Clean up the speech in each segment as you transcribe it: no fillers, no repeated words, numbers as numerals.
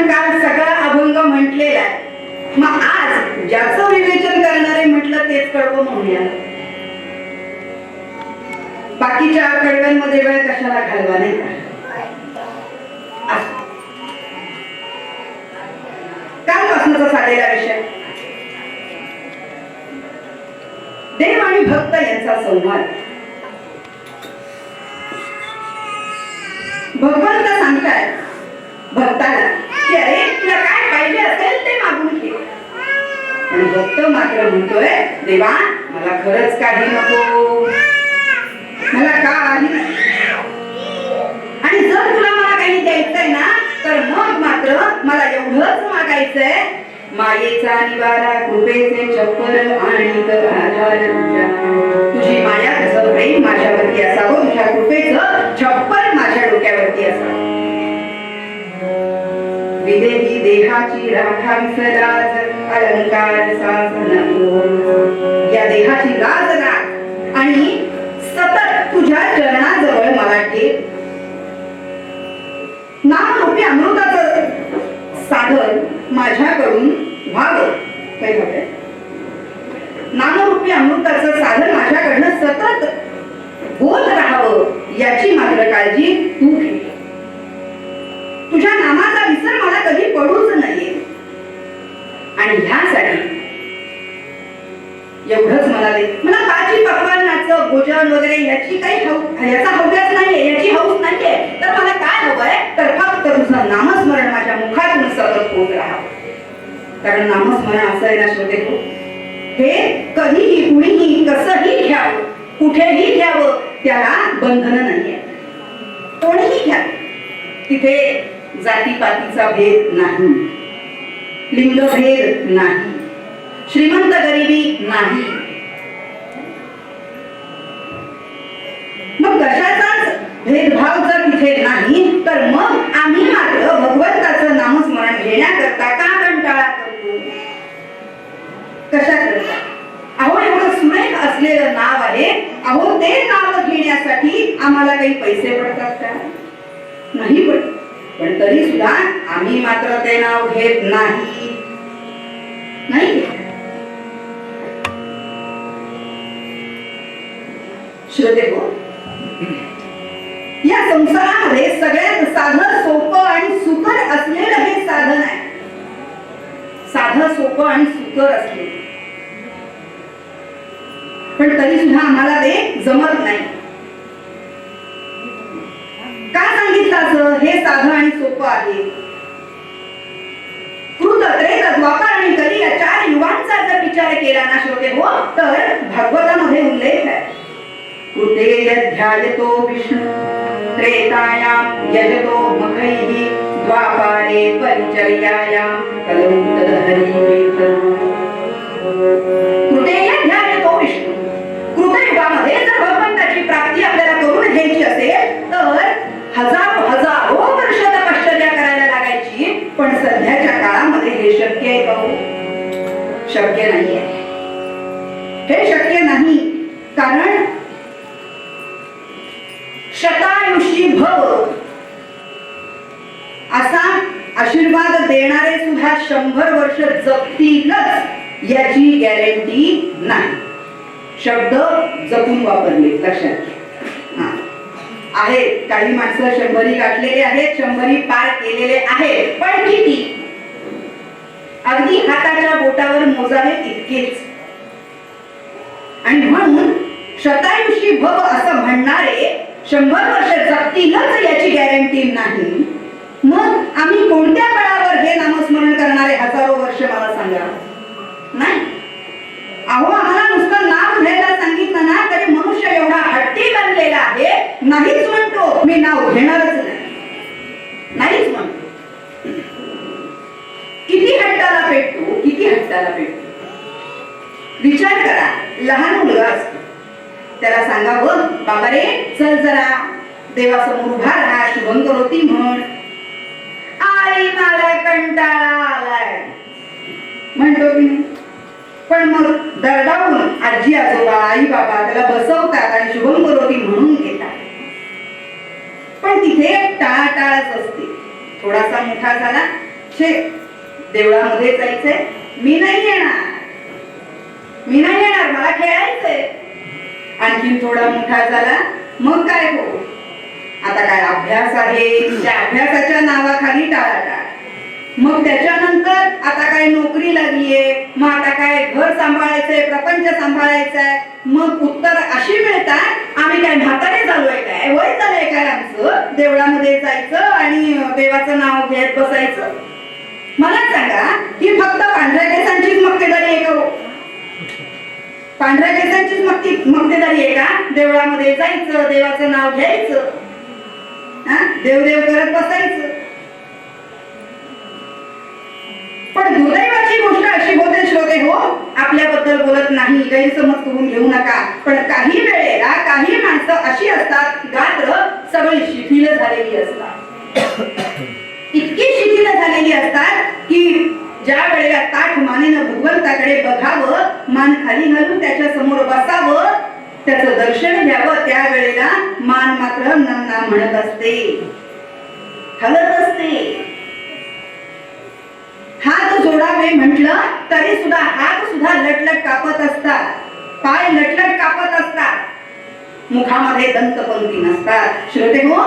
आपण काल सगळा अभंग म्हटलेला आहे. मग आज ज्याचं विवेचन करणारे म्हटलं तेच कडवं म्हणूया. बाकीच्या कडव्यांमध्ये वेळ कशाला घालवा, नाही का? कालपासूनचा साधलेला विषय देव आणि भक्त यांचा संवाद. भगवंत सांगताय भक्ताला की अरे तुला काय पाहिजे असेल ते मागून घे. पण भक्त मात्र म्हणतोय देवा मला खरंच काही नको, मला काही. आणि जर तुला मला काही द्यायचंय ना तर मग मात्र मला एवढंच मागायचंय, मायेचा निवारा कृपेचे छप्पर आणि आधार तुझ्या. तुझी माया तुझं प्रेम माझ्यावरती असावं, तुझ्या कृपेचं छप्पर माझ्या डोक्यावरती असावं. विदेही देहाची राखावीस लाज, अलंकार साधन या देहाची लाज राख आणि सतत तुझ्या चरणाजवळ मला ठेव. नामरूपी अमृताचं साधन माझ्याकडून व्हावं. काय होतंय? नामरूपी अमृताचं साधन माझ्याकडनं सतत होत राहावं याची मात्र काळजी तू घे. तुझ्या नामाचा विसर मला कधी पडूच नये. आणि ह्यासाठी एवढंच मला दे. मला भाजी पक्वान्नाचं भोजन वगैरे याची काही याचा हव्यास नाहीये, याची हौस नाहीये. तर मला काय हवंय तर फक्त तुझं नामस्मरण माझ्या मुखातून सतत होत राहावं. कारण नामस्मरण असं आहे ना श्रोते, हे कधीही कुणीही कसंही घ्यावं, कुठेही घ्यावं, त्याला बंधन नाहीये. कोणीही घ्या, तिथे जातीपातीचा भेद नाही, लिंगभेद नाही, श्रीमंत गरिबी नाही. मग कशाचाच भेदभाव जर तिथे नाही तर मग आम्ही मात्र भगवंताचं नामस्मरण घेण्याकरता का कंटाळा करतो? कशा करता? अहो एवढं सुरेख असलेलं नाव आहे, अहो ते नाव घेण्यासाठी आम्हाला काही पैसे पडतात का? नाही पडत. पण तरी सुद्धा आम्ही मात्र ते नाव घेत नाही. श्रोते हो, या संसारामध्ये सगळ्यात साधं सोपं आणि सुकर असलेलं हे साधन आहे. साधं सोपं आणि सुकर असलेलं, पण तरी सुद्धा आम्हाला ते जमत नाही. काय सांगितलं असं हे साधं आणि सोपं आहे? कृत, त्रेत, द्वापर आणि कली या 4 युगांचा जर विचार केला ना श्रोते हो, तर भागवतामध्ये उल्लेख आहे. कृते यध्यायतो विष्णु, त्रेतायां यजतो मखैः, द्वापारे परिचर्यायां कलौ तदहरिकीर्तनं. कृते यध्यायतो विष्णु, कृतयुगामध्ये जर भगवंताची प्राप्ती आपल्याला करून घ्यायची असेल तर हजारो वर्ष तपश्चर्या करायला लागायची. पण सध्याच्या काळामध्ये हे शक्य आहे का? शक्य नाहीये. हे शक्य नाही. कारण शतायुषी भव असा आशीर्वाद देणारे सुद्धा 100 वर्ष जगतीलच याची गॅरंटी नाही. शब्द जपून वापरले, लक्षात घ्या. आहे काही माणसं 100 गाठलेले आहेत, 100 पार केलेले आहेत, पण किती? अगदी हाताच्या बोटावर मोजावे इतकेच. आणि म्हणून शतायुषी भव असं म्हणणारे 100 वर्ष जगतीलच याची गॅरंटी नाही. मग आम्ही कोणत्या काळावर हे नामस्मरण करणारे हजारो वर्ष मला सांगा? नाही. अहो आम्हाला नुसतं नाव घ्यायला सांगितलं ना तरी मनुष्य एवढा हट्टी बनलेला आहे, नाहीच म्हणतो मी नाव घेणारच नाही, नाहीच म्हणतो. किती हट्टाला पेटतो, किती हट्टाला पेटतो. विचार करा, लहान मुलगा असतो, त्याला सांगावं बाबा रे चल जरा देवासमोर उभा राहा, शुभंकरोती म्हण. आई मला कंटाळा आलाय म्हणतो की नाही? पण मग दरडावून आजी आजोबा आई बाबा त्याला बसवतात आणि शुभंकरोती म्हणून घेतात. पण तिथे टाळाटाळच असते. थोडासा मोठा झाला शे देवळामध्ये जायचंय, मी नाही येणार, मला खेळायचंय. आणखीन थोडा मोठा झाला मग काय हो, आता काय अभ्यास आहे, त्या अभ्यासाच्या नावाखाली टाळाटाळ. मग त्याच्यानंतर आता काय नोकरी लागलीये, मग आता काय घर सांभाळायचंय, प्रपंच सांभाळायचंय. मग उत्तर अशी मिळतात, आम्ही काय म्हातारे झालोय काय, वय झालंय काय आमचं देवळामध्ये जायचं आणि देवाचं नाव घेत बसायचं. मला सांगा ही फक्त पांढऱ्या केसांचीच मक्तेदारी आहे का हो? पांढऱ्या केसांचीच मक्तेदारी आहे का? देवळामध्ये जायचं, देवाचं नाव घ्यायचं, देवदेव करत बसायचं. पण दुर्दैवाची गोष्ट अशी होते श्रोते हो, आपल्याबद्दल बोलत नाही, गैरसमज करून घेऊ नका, पण काही वेळेला काही माणसं अशी असतात, गात्र सगळी शिथिल झालेली असतात, इतकी शिथिल झालेली असतात की ज्या वेळेला ताठ मानेनं भगवंताकडे बघावं, मान खाली घालून त्याच्या समोर बसावं, त्याचं दर्शन घ्यावं, त्या वेळेला मान मात्र नन्ना म्हणत असते, हलत असते. हात जोडावे म्हटलं तरी सुद्धा हात सुद्धा लटलट कापत असतात, पाय लटलट कापत असतात, मुखामध्ये दंतपंक्ती नसतात. श्रोते हो,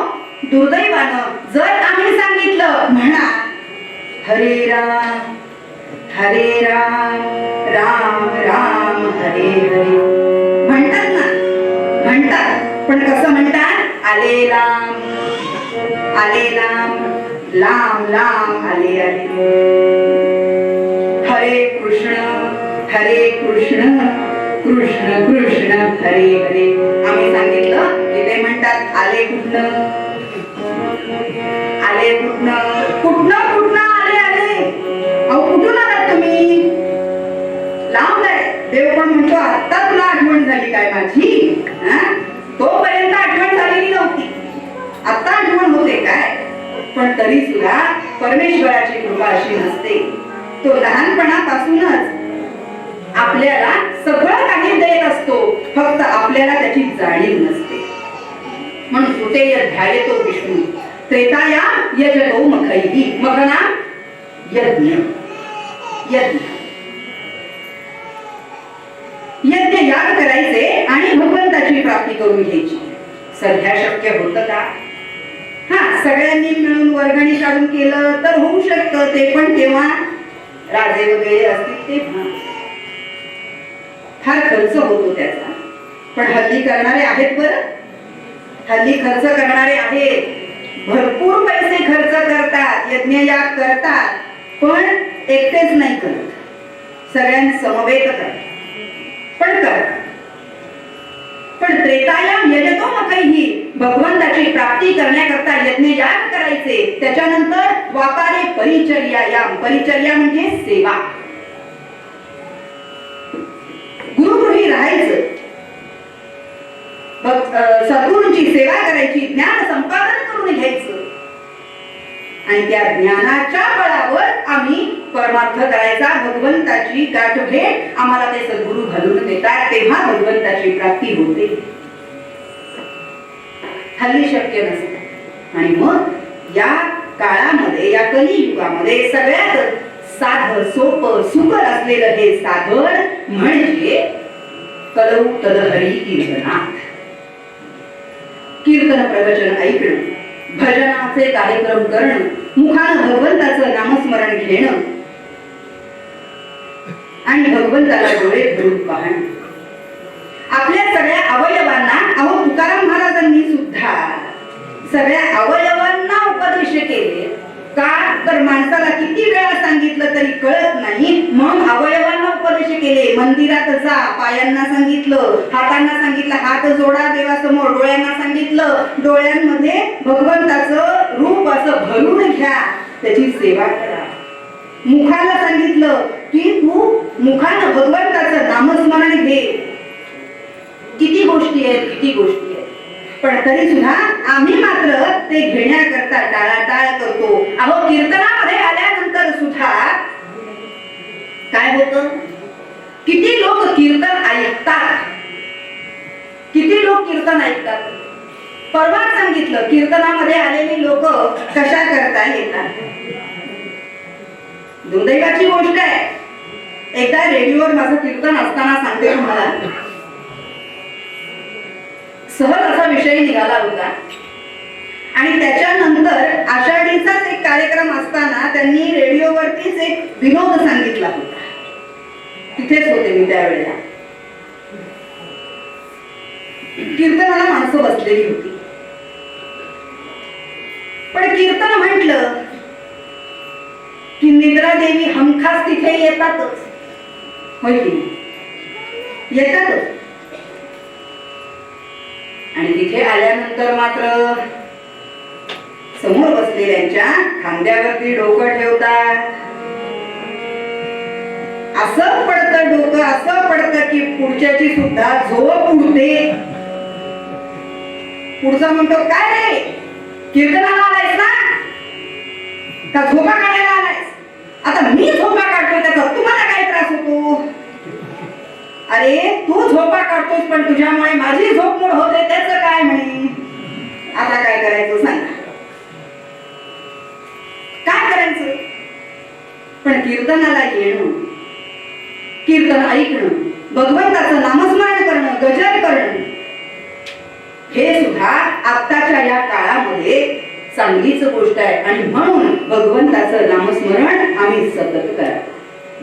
दुर्दैवानं जर आम्ही सांगितलं म्हणा हरे राम राम राम हरे हरे, म्हणतात ना, म्हणतात, पण कसं म्हणतात, आले राम लांब लांब आले आले. हरे कृष्ण कृष्ण कृष्ण हरे हरे. आम्ही सांगितलं की ते म्हणतात आले कुठनं आले. अहो कुठून आलात तुम्ही? लांब आहे. देव पण म्हणतो आता तुला आठवण झाली काय माझी? तोपर्यंत आठवण झालेली नव्हती, आता आठवण होते काय? पण तरी सुद्धा परमेश्वराची कृपा अशी नसते. तो लहानपणापासूनच आपल्याला सगळं काही देत असतो, फक्त आपल्याला त्याची जाणीव नसते. म्हणून सुतेय ध्यायतो विष्णू त्रेताया यजतो मखैः. मखना यज्ञ याग करायचे आणि भगवंताची प्राप्ती करून घ्यायची. सध्या शक्य होतं का? सगळ्यांनी मिळून वर्गणी काढून केलं तर होऊ शकतं, ते पण तेव्हा राजे वगैरे असतील तेव्हा फार खर्च होतो त्याचा. पण हल्ली करणारे आहेत, बरं हल्ली खर्च करणारे आहेत, भरपूर पैसे खर्च करतात, यज्ञयाग करतात, पण एकटेच नाही करत, सगळ्यांसमवेत करतात, पण करतात. पण त्रेतायाम यजतो मखैः, भगवंताची प्राप्ती करण्याकरता यज्ञयाग करायचे. त्याच्यानंतर व्यापारे परिचर्यायाम, परिचर्या म्हणजे सेवा, गुरुगृही राहायचं, सद्गुरूंची सेवा करायची, ज्ञान संपादन करून घ्यायचं, आणि त्या ज्ञानाच्या बळावर आम्ही परमार्थ करायचा. भगवंताची गाठभेट आम्हाला ते सद्गुरू घालून देतात, तेव्हा भगवंताची प्राप्ती होते. हल्ली शक्य नसतं. आणि मग या काळामध्ये, या कलियुगामध्ये सगळ्यात साधं सोपं सुकर असलेलं हे साधन म्हणजे कलौ तदहरी कीर्तनात, कीर्तन प्रवचन ऐकणं, भजनाचे कार्यक्रम करणं, मुखानं भगवंताचं नामस्मरण घेणं आणि भगवंताला डोळे भरून पाहणं. आपल्या सगळ्या अवयवांना, अहो तुकाराम महाराजांनी सुद्धा सगळ्या अवयवांना उपदेश केले का? तर माणसाला किती वेळा सांगितलं तरी कळत नाही, म्हणून अवयवांना उपदेश केले. मंदिरात जा, पायांना सांगितलं, हातांना सांगितलं हात जोडा देवासमोर, डोळ्यांना सांगितलं डोळ्यांमध्ये भगवंताचं रूप असं भरून घ्या, त्याची सेवा करा. मुखाला सांगितलं की तू मुखानं भगवंताचं नामस्मरण घे. किती गोष्टी आहेत. पण तरी सुद्धा आम्ही मात्र ते घेण्याकरता टाळाटाळ करतो. अहो कीर्तनामध्ये आल्यानंतर सुद्धा काय होतं? किती लोक कीर्तन ऐकतात, परवा सांगितलं कीर्तनामध्ये आलेली लोक कशा करता येतात. दुर्दैवाची गोष्ट आहे, एकदा रेडिओवर माझं कीर्तन असताना सांगते तुम्हाला, सहज असा विषय निघाला होता आणि त्याच्यानंतर आषाढीचाच एक कार्यक्रम असताना त्यांनी रेडिओवरतीच एक विनोद सांगितला होता. तिथेच होते मी त्यावेळेला. कीर्तनाला माणसं बसलेली होती, पण कीर्तन म्हटलं की निद्रा देवी हमखास तिथे येतातच, होय की नाही? येतातच. आणि तिथे आल्यानंतर मात्र समोर बसलेल्यांच्या खांद्यावरती डोकं ठेवतात. असं पडतं डोकं, असं पडतं की पुढच्याची सुद्धा झोप उडते. पुढचा म्हणतो, काय रे, कीर्तनाला आलायस ना, का झोपा काढायला आलायस? आता मी झोपा काढतोय त्याचा तुम्हाला काय त्रास होतो? अरे तू झोपा काढतोस पण तुझ्यामुळे माझी झोप मोड होते, त्याचं काय म्हणे? आता काय करायचं सांग, काय करायचं? पण कीर्तनाला येणं, कीर्तन ऐकणं, भगवंताचं नामस्मरण करणं, गजर करणं, हे सुद्धा आत्ताच्या या काळामध्ये चांगलीच गोष्ट आहे. आणि म्हणून भगवंताचं नामस्मरण आम्ही सतत करा.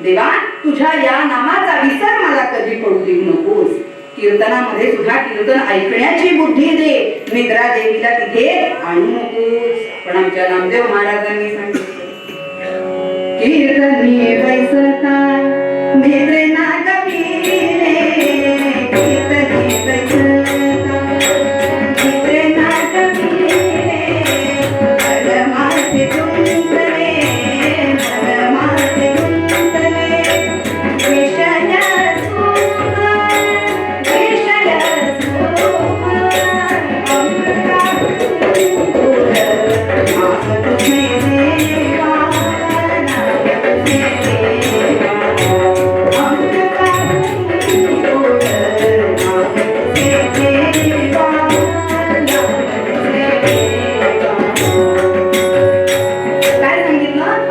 देवा, तुझ्या या नामाचा विसर मला कधी पडू देऊ नकोस. कीर्तनामध्ये सुद्धा कीर्तन ऐकण्याची बुद्धी दे, निद्रा देवीला तिथे आणू नकोस. पण आमच्या नामदेव महाराजांनी सांगितलं, कीर्तनी बैसता निद्रे ना कपिले, कीर्तनी बैसता निद्रे ना कपिले, अगमासे गुंतले, अगमासे गुंतले, विषय सुख, विषय सुख, अमृता दूर, आप तुझे देवा,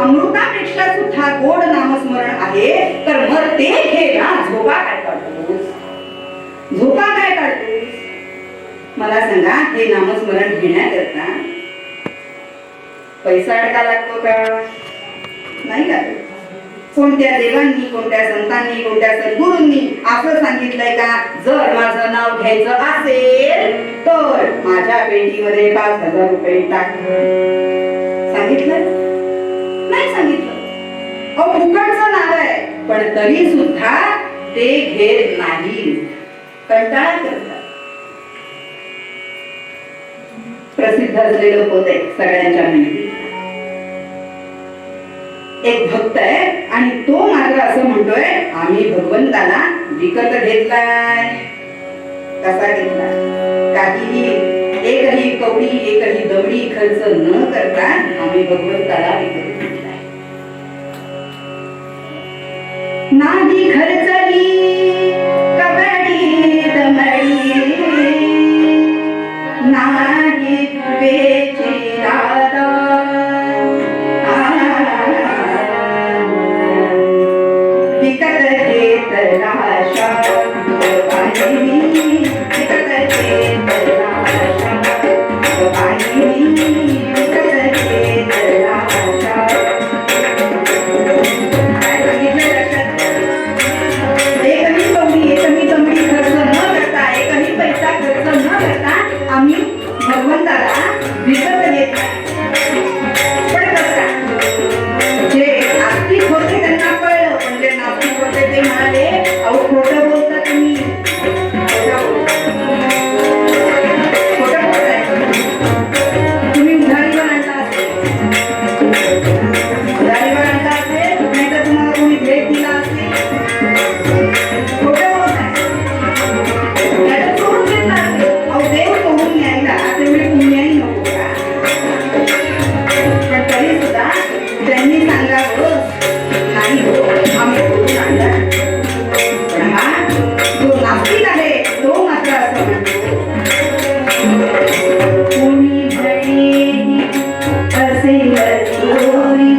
अमृतापेक्षा सुद्धा गोड नामस्मरण आहे. तर मग ते घे ना, झोपा काय काढतोस? झोपा काय काढतोस? मला सांगा, हे नामस्मरण घेण्याकरता पैसा अडका लागतो का? नाही लागत. कोणत्या देवांनी, कोणत्या संतांनी, कोणत्या सद्गुरूंनी असं सांगितलंय का, जर माझं नाव घ्यायचं असेल तर माझ्या पेटीमध्ये 5,000 रुपये टाक? सांगितलं? नाही सांगितलं. अहो, फुकटचं नाव आहे, पण तरी सुद्धा ते घेत नाही, कंटाळा करतात. प्रसिद्ध असलेलं पद आहे सगळ्यांच्या माहिती. एक भक्त आहे आणि तो मात्र असं म्हणतोय, आम्ही भगवंताला विकत घेतलाय. कसा घेतला? काहीही, एकही कवडी, एकही दवडी खर्च न करता आम्ही भगवंताला विकत घेतलाय. नाही खर्चली कवडी दमडी, नाही वेची दादा, विकत घेतला शांत पाणी, विकत घेतला शांत पाणी, विकत घेतला शांत. काय सांगितलं लक्षात? एकही कवडी, एकही दमडी खर्च न करता, एकही पैसा खर्च न करता आम्ही भगवंताला विकत घेतला. पण कसं, जे आस्तिक होते त्यांना कळलं, पण जे नास्तिक होते ते म्हणाले, अहो खोटं बोलता तुम्ही, खोटं बोलताय तुम्ही. उधारीवर आणला असेल, उधारीवर आणला असेल, नाही तर तुम्हाला कोणी भेट दिला असेल, खोटं बोलताय. त्याला सोडून घेतला असेल. अहो देव सोडून न्यायला तेवढे पुण्याही नको का? पण तरी सुद्धा त्यांनी सांगावं, नाही हो, आम्ही करून आणला. पण हा जो नास्तिक आहे तो मात्र असं म्हणतो, कोणी भळे असेल चोरी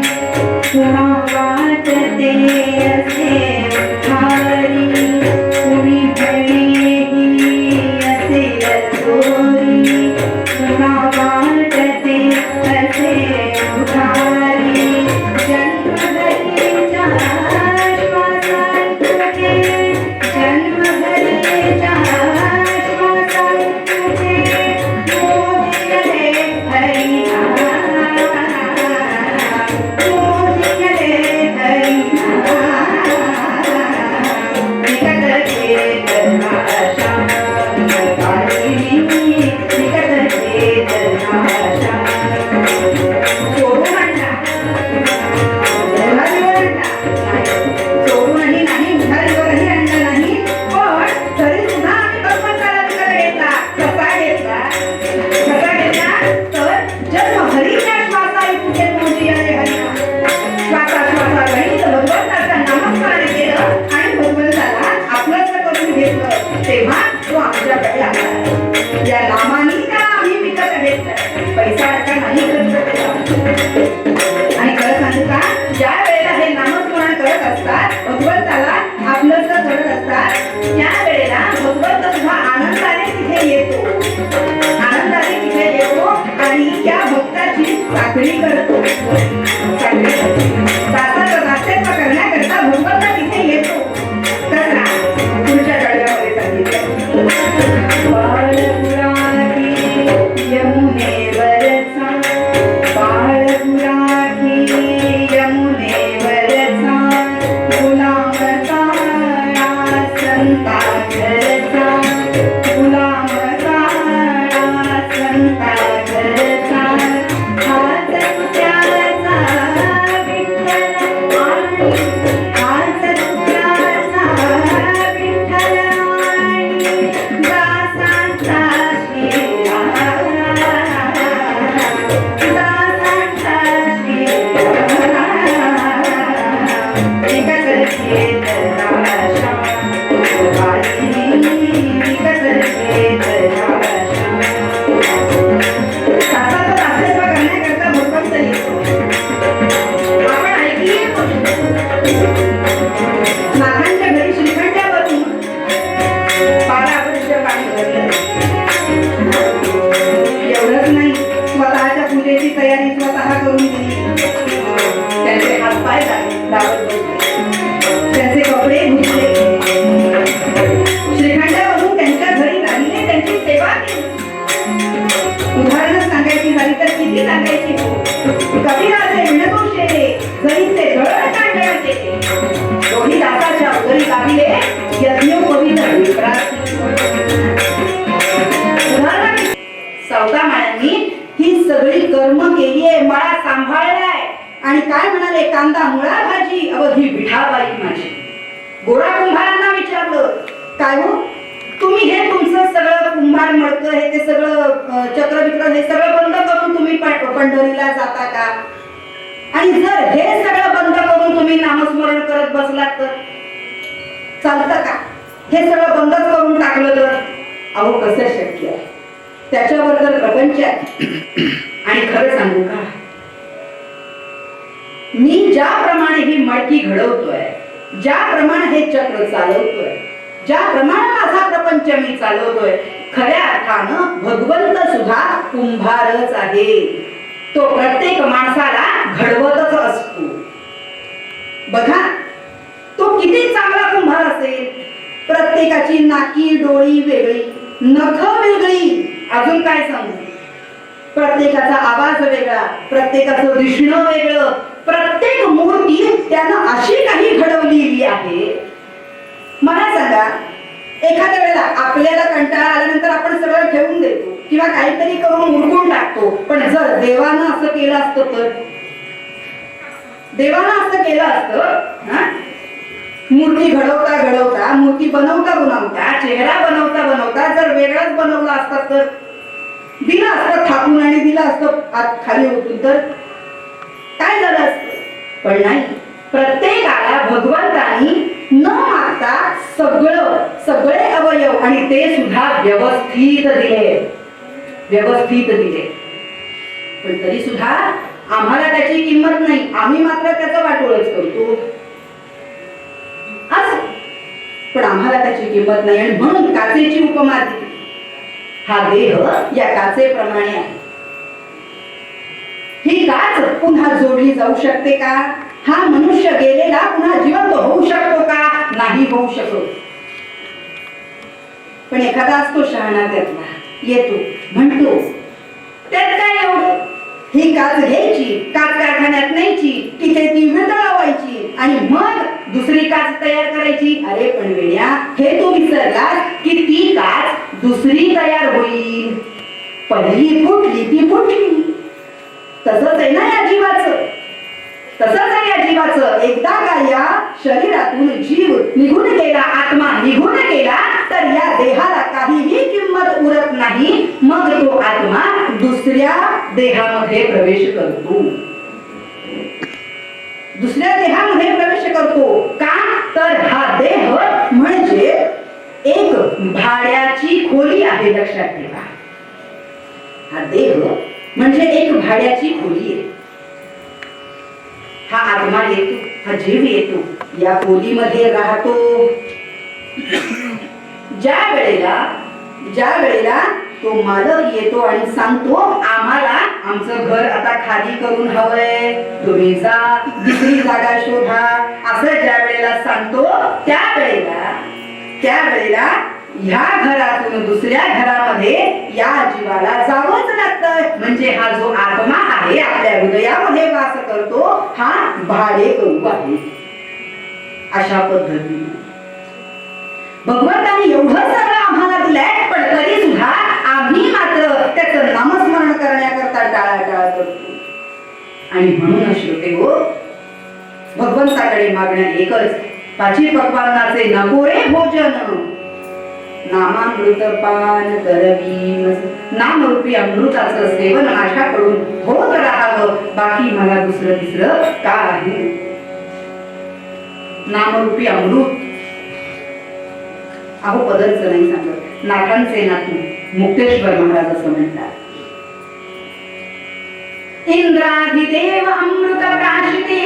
दास्यत्व करण्याकरता भगवंत तिथे येतो. कसा? पुढच्या गळ्यामध्ये सांगितलं. बाळपुराठी यमुनेवरचा, बाळपुराठी यमुनेवरचा, गुलाम काळा संता घरचा, गुलाम काळा संता घरचा, हाच त्याचा विठ्ठल आणि हाच त्याचा विठ्ठल आणि दासांचा शिवा, दासांचा शिवा, विकत घेत राशा, विकत घेत राशा. सासाचं दास्यत्व करण्याकरता भगवंत येतो. आपण ऐकली आहे गोष्ट. नाथांच्या घरी श्रीखंडावरून 12 वर्ष पाणी भरलं. एवढंच नाही, स्वतःच्या पूजेची तयारी स्वतः करून दिली. त्यांचे हातपाय दाबत बसले, त्यांचे कपडे धुतले, श्रीखंडावरून त्यांच्या घरी राहिले, त्यांची सेवा केली. उदाहरण सांगायची झाली तर किती सांगायची. कपिलाचे विणकोशेले जरीचे गळ काढण्यात येते, दोन्ही दासाच्या उदरी गाविले यज्ञोपवीत विप्रार्थी. उदाहरण सौदामायांनी ही सगळी कर्म केली आहे, मळा सांभाळलाय आणि काय म्हणाले, कांदा मुळा भाजी अवधी विठाबाई माझी. गोरा कुंभारांना विचारलं, काय हो तुम्ही हे तुमचं सगळं कुंभार मडकं हे ते सगळं चक्रविक्र हे सगळं बंद करून तुम्ही पंढरीला जाता का? आणि जर हे सगळं बंद करून तुम्ही नामस्मरण करत बसलात तर चालतं का? हे सगळं बंदच करून टाकलं तर? अहो कसं शक्य आहे? त्याच्यावर तर प्रपंच आहे. आणि खरं सांगू का, मी ज्याप्रमाणे ही मडकी घडवतोय, ज्याप्रमाणे हे चक्र चालवतोय, ज्याप्रमाणे माझा प्रपंच मी चालवतोय, खऱ्या अर्थानं भगवंत सुद्धा कुंभारच आहे. तो प्रत्येक माणसाला घडवतच असतो. बघा तो किती चांगला कुंभार असेल. प्रत्येकाची नाकी डोळी वेगळी, नख वेगळी, अजून काय सांगू, प्रत्येकाचा आवाज वेगळा, प्रत्येकाचं दिसणं वेगळं, प्रत्येक मूर्ती त्यानं अशी काही घडवलेली आहे. मला सांगा, एखाद्या वेळेला आपल्याला कंटाळा आल्यानंतर आपण सगळं ठेवून देतो किंवा काहीतरी करून उरकून टाकतो, पण जर देवानं असं केलं असतं तर? देवानं असं केलं असतं, मूर्ती घडवता घडवता, मूर्ती बनवता बनवता, चेहरा बनवता बनवता जर वेगळाच बनवला असता तर? दिलं असतं थापून आणि दिलं असतं आत खाली उतरून तर काय झालं असतं? पण नाही, प्रत्येकाला भगवंतानी न मागता सगळे अवयव आणि ते सुद्धा व्यवस्थित दिले, व्यवस्थित दिले. पण तरी सुद्धा आम्हाला त्याची किंमत नाही, आम्ही मात्र त्याचं वाटोळच करतो. असं पण आम्हाला त्याची किंमत नाही आणि म्हणून काचेची उपमा दिली. हा देह या काचेप्रमाणे आहे. ही काच पुन्हा जोडली जाऊ शकते का? हा मनुष्य गेलेला पुन्हा जिवंत होऊ शकतो का? नाही होऊ शकत. पण एखादा असतो शहाणा, त्यातला येतो म्हणतो त्यात काय एवढं, ही काच घ्यायची, काच कारखान्यात न्यायची, तिथे ती वितळवायची आणि मग दुसरी काच तयार करायची. अरे पण वेड्या, हे तू विसरलास की ती काच दुसरी तयार होईल. पहिली फुटली ती फुटली. तसंच आहे ना या जीवाचं, तसंच आहे या जीवाचं. एकदा का या शरीरातून जीव निघून गेला, आत्मा निघून गेला, तर या देहाला काहीही किंमत उरत नाही. मग तो आत्मा दुसऱ्या देहामध्ये प्रवेश करतो, दुसऱ्या देहामध्ये प्रवेश करतो. का? तर हा देह म्हणजे एक भाड्याची खोली आहे, लक्षात ठेवा. हा देह म्हणजे एक भाड्याची खोली आहे. हा आत्मा येतो, हा जीव येतो, या खोलीमध्ये राहतो. ज्या वेळेला तो मालक येतो आणि सांगतो आम्हाला आमचं घर आता खाली करून हवंय, तुम्ही जा दुसरी जागा शोधा, असं ज्या वेळेला सांगतो त्यावेळेला ह्या घरातून दुसऱ्या घरामध्ये या जीवाला जावंच लागतं. म्हणजे हा जो आत्मा आहे आपल्या हृदयामध्ये वास करतो हा भाडेकरू आहे. अशा पद्धतीने भगवंताने एवढं सगळं आम्हाला दिलंय, पण तरी सुद्धा आम्ही मात्र त्याचं नामस्मरण करण्याकरता टाळाटाळ करतो. आणि म्हणून श्रोते हो, भगवंताकडे मागण्या एकच, पाची पक्वान्नाचे नको रे भोजन, नामामृत पान करवी, नामरूपी अमृताचं सेवन माझ्याकडून होत राहावं, बाकी मला दुसरं तिसरं काही. नामरूपी अमृत अहो पदरचं नाही सांगत, नाथांचे नातू मुक्तेश्वर महाराज असं म्हणतात. इंद्राधिदेव अमृत प्राशिते,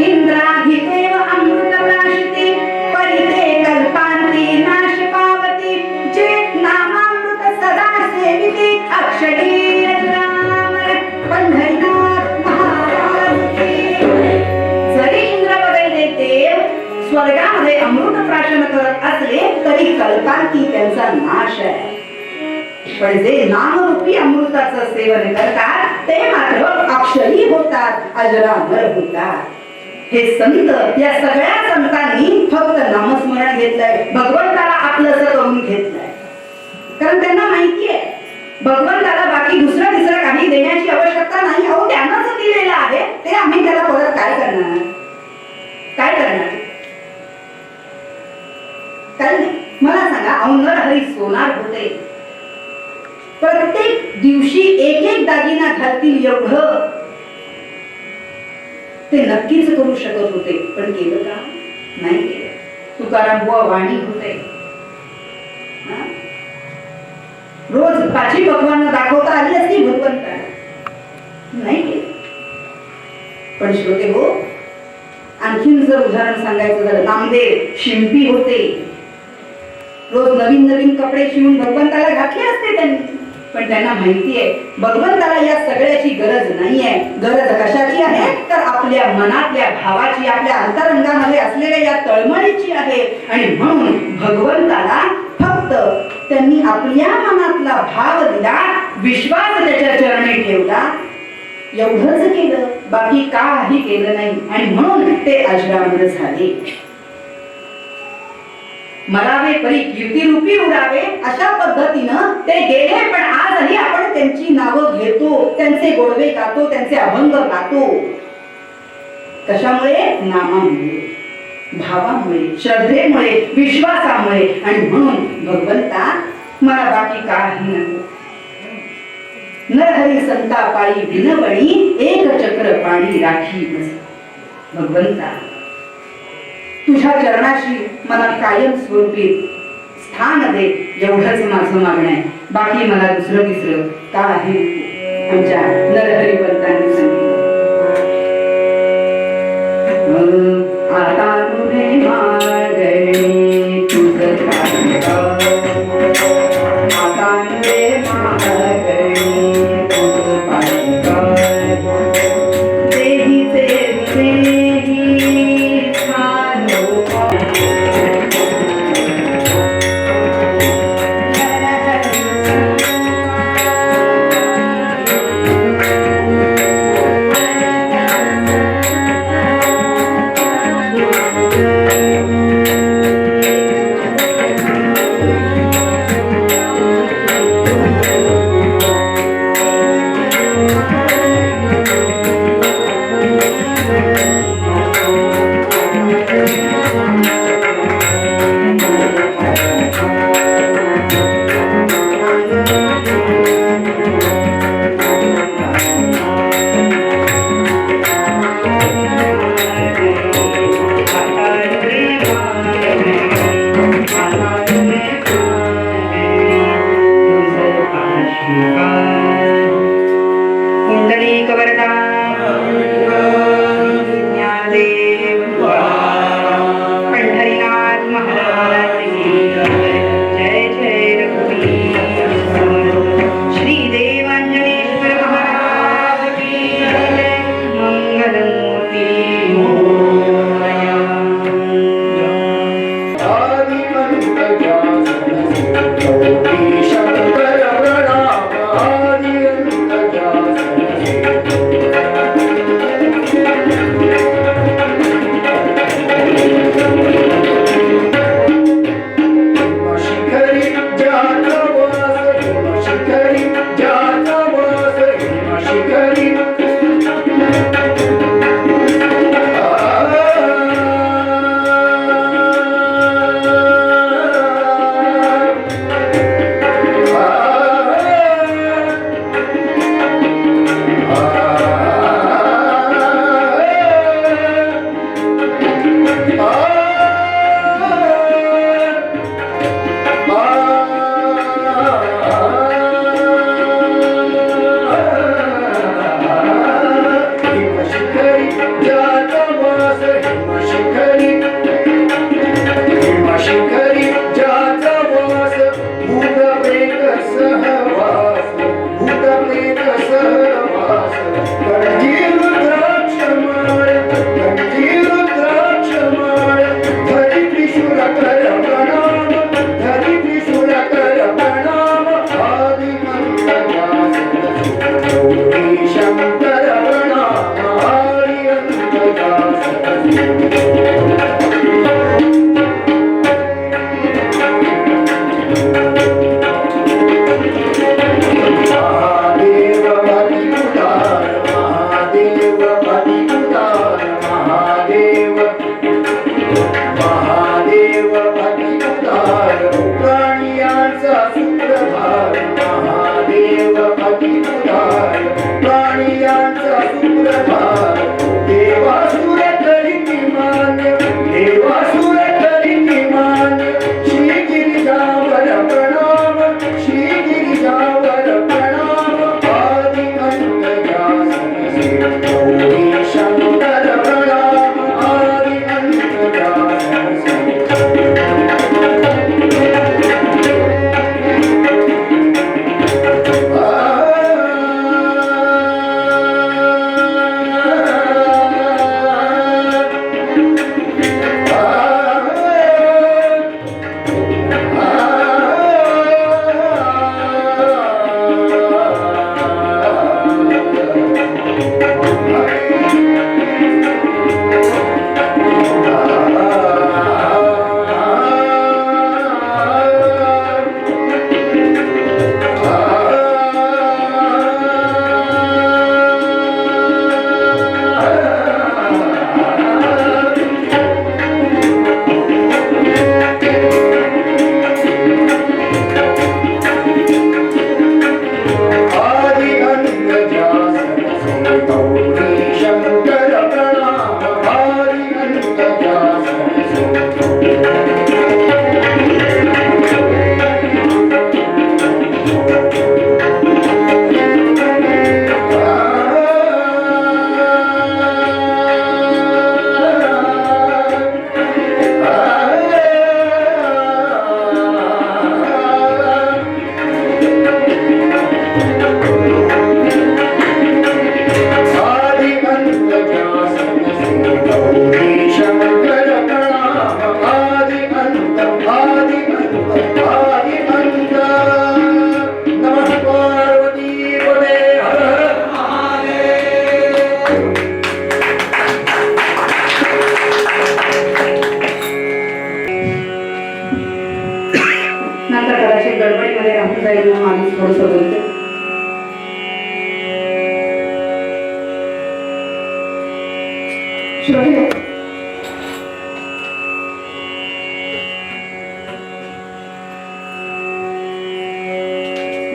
इंद्राधिदेव अमृत प्राशिते, परिते कल्पांती नाश पावती, जे नामामृत सदा सेविते, अक्षरी अजरामर पंढरीनाथ महाराज की. जरी इंद्र वगैरे देव स्वर्गामध्ये अमृत प्राशन करत असले तरी कल्पांती त्यांचा नाश आहे. पण जे नामरूपी अमृताचं सेवन करतात ते मात्र अक्षरी होतात, अजरामर होतात. हे संत, या सगळ्या संतांनी फक्त नामस्मरण घेतलंय, भगवंताला आपलंसं करून घेतलंय. कारण त्यांना माहितीये भगवंताला बाकी दुसरं तिसरं काही देण्याची आवश्यकता नाही. अहो त्यानंच दिलेलं आहे, ते आम्ही त्याला परत काय करणार, काय करणार, काय नाही. मला सांगा, अहो नरहरी सोनार होते, प्रत्येक दिवशी एक एक दागिना घालतील एवढं ते नक्कीच करू शकत होते, पण केलं का, नाही केलं. तुकाराम बुवा वाणी होते, रोज पाची पक्वान्न दाखवता आली असती भगवंताला, नाही केलं. पण श्रोते हो, आणखीन जर उदाहरण सांगायचं झालं, नामदेव शिंपी होते, रोज नवीन नवीन कपडे शिवून भगवंताला घातले असते त्यांनी, पण त्यांना माहिती आहे भगवंताला या सगळ्याची गरज नाहीये. गरज कशाची आहे तर आपल्या मनातल्या भावाची, आपल्या अंतरंगामध्ये असलेल्या या तळमळीची आहे. आणि म्हणून भगवंताला फक्त त्यांनी आपल्या मनातला भाव दिला, विश्वास त्याच्या चरणी ठेवला, एवढंच केलं, बाकी काही केलं नाही. आणि म्हणून ते अजरामर झाले. मरावे परी कीर्तिरूपी उडावे अशा पद्धतीनं ते गेले, पण आजही आपण त्यांची नावं घेतो, त्यांचे गोडवे गातो, त्यांचे अभंग गातो. कशामुळे? नामामुळे, भावामुळे, श्रद्धेमुळे, विश्वासामुळे. आणि म्हणून भगवंता मला बाकी काही नको. नरहरी संता पायी विनवणी, एक चक्र पाणी राखी बस. भगवंता तुझ्या चरणाशी मला कायम स्वरूपी स्थान दे, एवढंच माझं मागणं आहे, बाकी मला दुसरं तिसरं काही. आमच्या नरहरी पंतांनी सांगितलं, आता तुझे मागणे तुझं काय, आता तुझे मागणे तुझं काय, देहीचे देही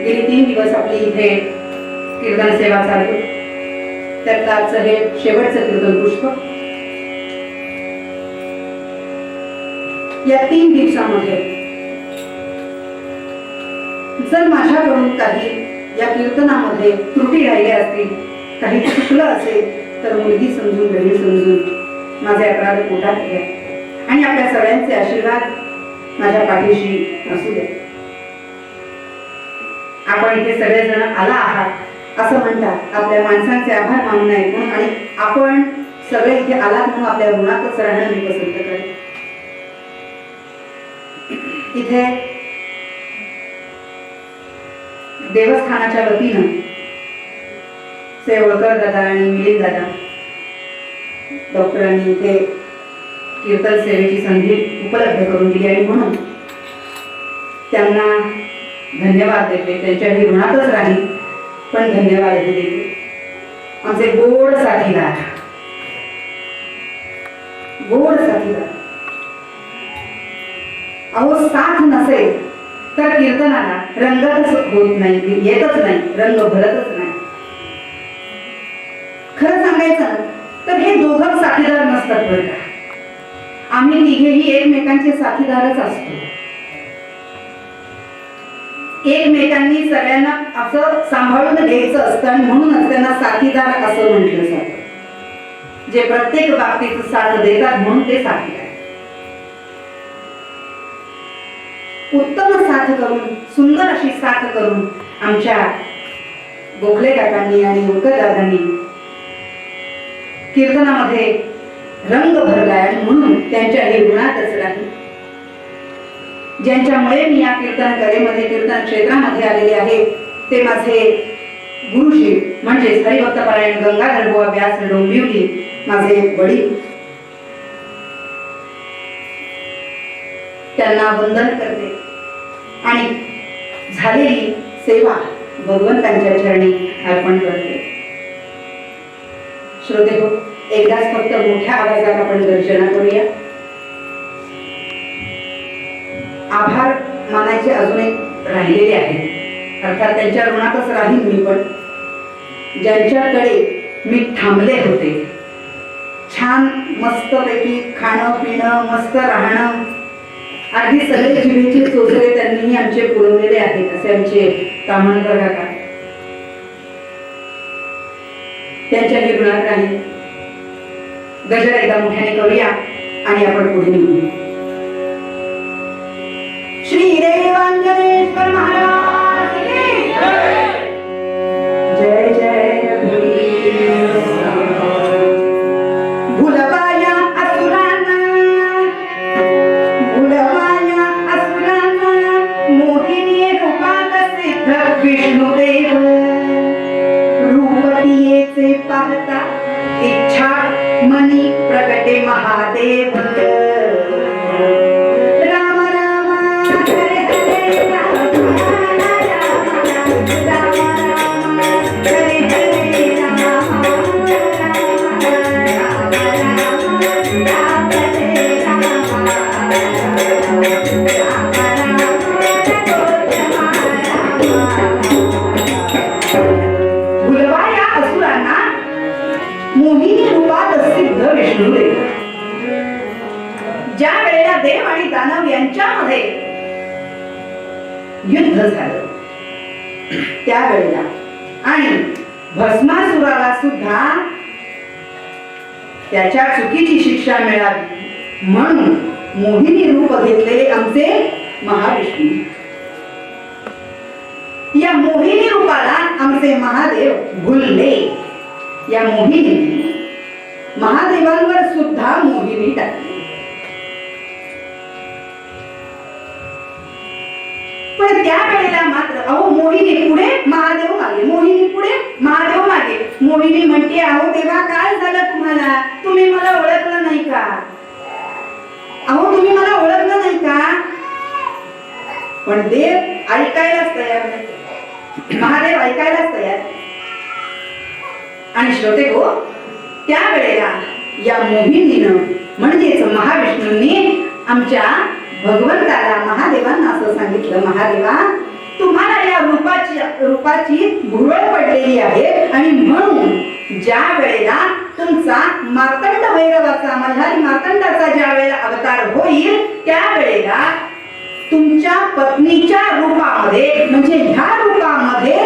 गेली 3 दिवस आपली इथे कीर्तन सेवा चालू. त्यात आजचं हे शेवटचं कीर्तन पुष्प. या 3 दिवसामध्ये जर माझ्याकडून काही या कीर्तनामध्ये त्रुटी राहिल्या असतील, काही चुकलं असेल तर मुलगी समजून, बहीण समजून माझे अपराध पोटात घ्या आणि आपल्या सगळ्यांचे आशीर्वाद माझ्या पाठीशी असू द्या. आपण इथे सगळेजण आला आहात असं म्हणतात, आपल्या माणसांचे आभार मानू नये म्हणून, आणि आपण सगळे इथे आलात म्हणून आपल्या ऋणातच राहणं मी पसंत करेन. इथे देवस्थानाच्या वतीनं सेवळकर दादा आणि मिलिंद दादा डॉक्टरांनी इथे कीर्तन सेवेची संधी उपलब्ध करून दिली आणि म्हणून त्यांना धन्यवाद देते. त्यांच्याही ऋणातच राहील पण धन्यवादही देते. आमचे गोड साथीदार, गोड साथीदार. अहो, साथ नसेल तर कीर्तनाला रंगतच होत नाही, येतच नाही, रंग भरतच नाही. खरं सांगायचं तर हे दोघं साथीदार नसतात बरं का. आम्ही तिघेही एकमेकांचे साथीदारच असतो. एकमेकांनी सगळ्यांना असं सांभाळून घ्यायचं असतं आणि म्हणूनच त्यांना साथीदार असं म्हटलं जातं. जे प्रत्येक बाबतीत साथ देतात म्हणून ते साथीदार. उत्तम साथ करून, सुंदर अशी साथ करून आमच्या गोखले काकांनी आणि उळकर दादांनी कीर्तनामध्ये रंग भरलाय आणि म्हणून त्यांच्या हे ऋणातच राहील. ज्यांच्यामुळे मी या कीर्तन कलेमध्ये, कीर्तन क्षेत्रामध्ये आलेले आहे ते माझे गुरुजी म्हणजेच हरिभक्तपरायण गंगाधर बुवा व्यास डोंबिवली, माझे वडील. त्यांना वंदन करते आणि झालेली सेवा भगवंतांच्या चरणी अर्पण करते. श्रोते हो, एकदाच फक्त मोठ्या आवाजात आपण गर्जना करूया. आभार मानायचे अजून एक राहिलेले आहेत, अर्थात त्यांच्या ऋणातच राहील मी. पण ज्यांच्याकडे मी थांबले होते. छान मस्तपैकी खाणं पिणं, मस्त राहणं, अगदी सगळे जिभेचे चोचले त्यांनीही आमचे पुरवलेले आहेत असे आमचे तामणकर काका. त्यांच्याही ऋणात राहील. गजर एकदा मोठ्याने करूया आणि आपण पुढे निघू. श्री देवांजनेश्वर महाराज की जय. जय भुलवाया असुरांना, भुलवाया असुरांना मोहिनी रूपात सिद्ध विष्णुदेव. रूपतीयेचे पाहता इच्छा मनी प्रगटे महादेव. राम राम हरे हरे राम राम राम हरे हरे राम भुलवा या असुरांना मोहिनी रूपात सिद्ध विष्णुदेव. ज्या वेळेला देव आणि दानव यांच्यामध्ये युद्ध झालं त्यावेळेला आणि भस्मासुराला सुद्धा त्याच्या चुकीची शिक्षा मिळावी म्हणून मोहिनी रूप घेतलेले आमचे महाविष्णू. या मोहिनी रूपाला आमचे महादेव भुलले. या मोहिनीने महादेवांवर सुद्धा मोहिनी टाकली. पण त्या वेळेला मात्र अहो मोहिनी पुढे महादेव मागे, मोहिनी पुढे महादेव मागे. मोहिनी म्हणते अहो देवा काय झालं तुम्हाला, तुम्ही मला ओळखलं नाही का, अहो तुम्ही मला ओळखलं नाही का. पण देव ऐकायलाच तयार नाही, महादेव ऐकायलाच तयार. आणि श्रोते हो, त्या वेळेला या मोहिनीनं म्हणजेच महाविष्णूंनी आमच्या भगवंताला महादेवांना असं सांगितलं, महादेवा तुम्हाला या रूपाची भुरळ पडलेली आहे आणि म्हणून ज्या वेळेला तुमचा मार्तंड भैरवाचा मल्हारी मार्तंडाचा ज्या वेळेला अवतार होईल त्यावेळेला तुमच्या पत्नीच्या रूपामध्ये म्हणजे ह्या रूपामध्ये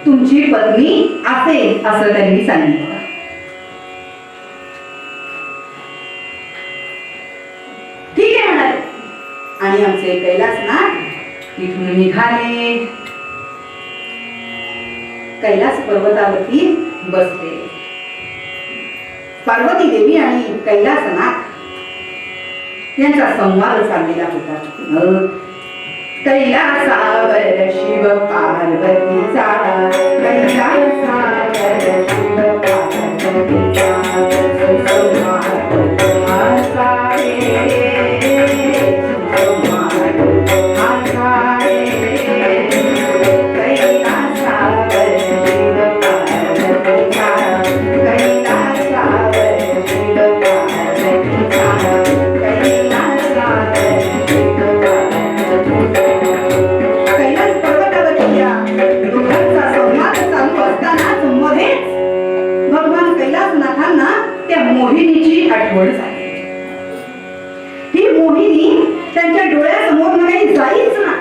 तुमची पत्नी असेल असं त्यांनी सांगितलं. ठीक आहे म्हणाले. आणि आमचे कैलासनाथ तिथून निघाले, कैलास पर्वतावरती बसले. पार्वती देवी आणि कैलासनाथ यांचा संवाद चाललेला होता. कैलासावर शिव पार्वतीचा, कैलासावर शिव पार्वतीचा संवाद असावे, संवाद असावे. कैलासावर शिव पार्वतीचा, कैलासावर शिव पार्वतीचा, कैलासावर शिव पार्वतीचा. कैलास पर्वतावरती या दोघांचा संवाद चालू असतानाच मध्येच भगवान कैलासनाथांना त्या मोहिनीची आठवण झाली. ही मोहिनी त्यांच्या डोळ्यासमोर काही जाईच ना.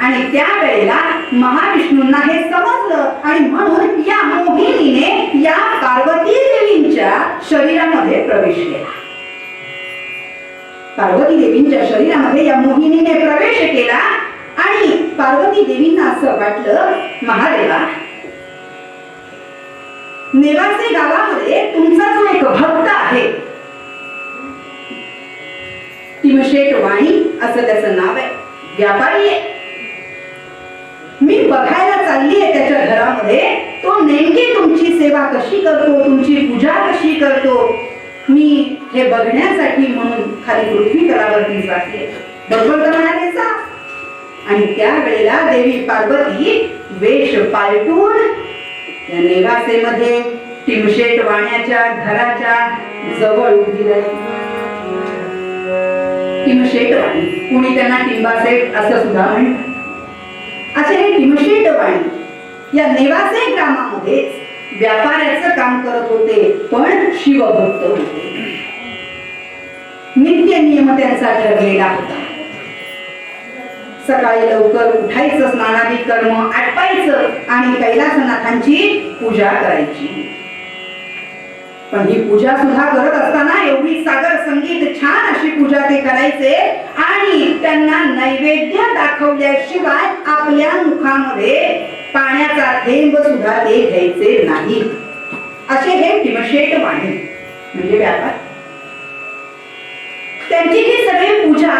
आणि त्यावेळेला महाविष्णूंना हे समजलं आणि म्हणून या मोहिनीने या पार्वती देवींच्या शरीरामध्ये प्रवेश केला. पार्वती देवींच्या शरीरामध्ये या मोहिनीने प्रवेश केला आणि पार्वती देवींना असं वाटलं, महादेवा नेवासे गावामध्ये तुमचा जो एक भक्त आहे तिमशेट वाणी असं त्याचं नाव आहे, व्यापारी आहे. मी बघायला चालली आहे त्याच्या घरामध्ये, तो नेमकी तुमची सेवा कशी करतो, तुमची पूजा कशी करतो, मी हे बघण्यासाठी म्हणून खाली पृथ्वी तलावरती जाते. भगवंत म्हणाले जा. आणि त्या वेळेला देवी पार्वती वेश पालटून या नेवासेमध्ये टिमशेट वाण्याच्या घराच्या जवळ उभी राहिली. टिमशेट वाणी, कुणी त्यांना टिंबासेठ असं सुद्धा म्हणतात. असे हे टिमशेट वाणी या नेवासे ग्रामामध्ये व्यापाऱ्याचं काम करत होते, पण शिवभक्त होते. नित्य नियम त्यांचा ठरलेला होता. सकाळी लवकर उठायचं, स्नानादी कर्म आटपायचं आणि कैलासनाथांची पूजा करायची. पण ही पूजा सुद्धा करत असताना एवढी सागर संगीत छान अशी पूजा ते करायचे आणि त्यांना नैवेद्य दाखवल्याशिवाय आपल्या मुखामध्ये पाण्याचा थेंब सुद्धा ते घ्यायचे नाही. असे हे टिमशेट वाणी म्हणजे व्यापार. त्यांची ही सगळी पूजा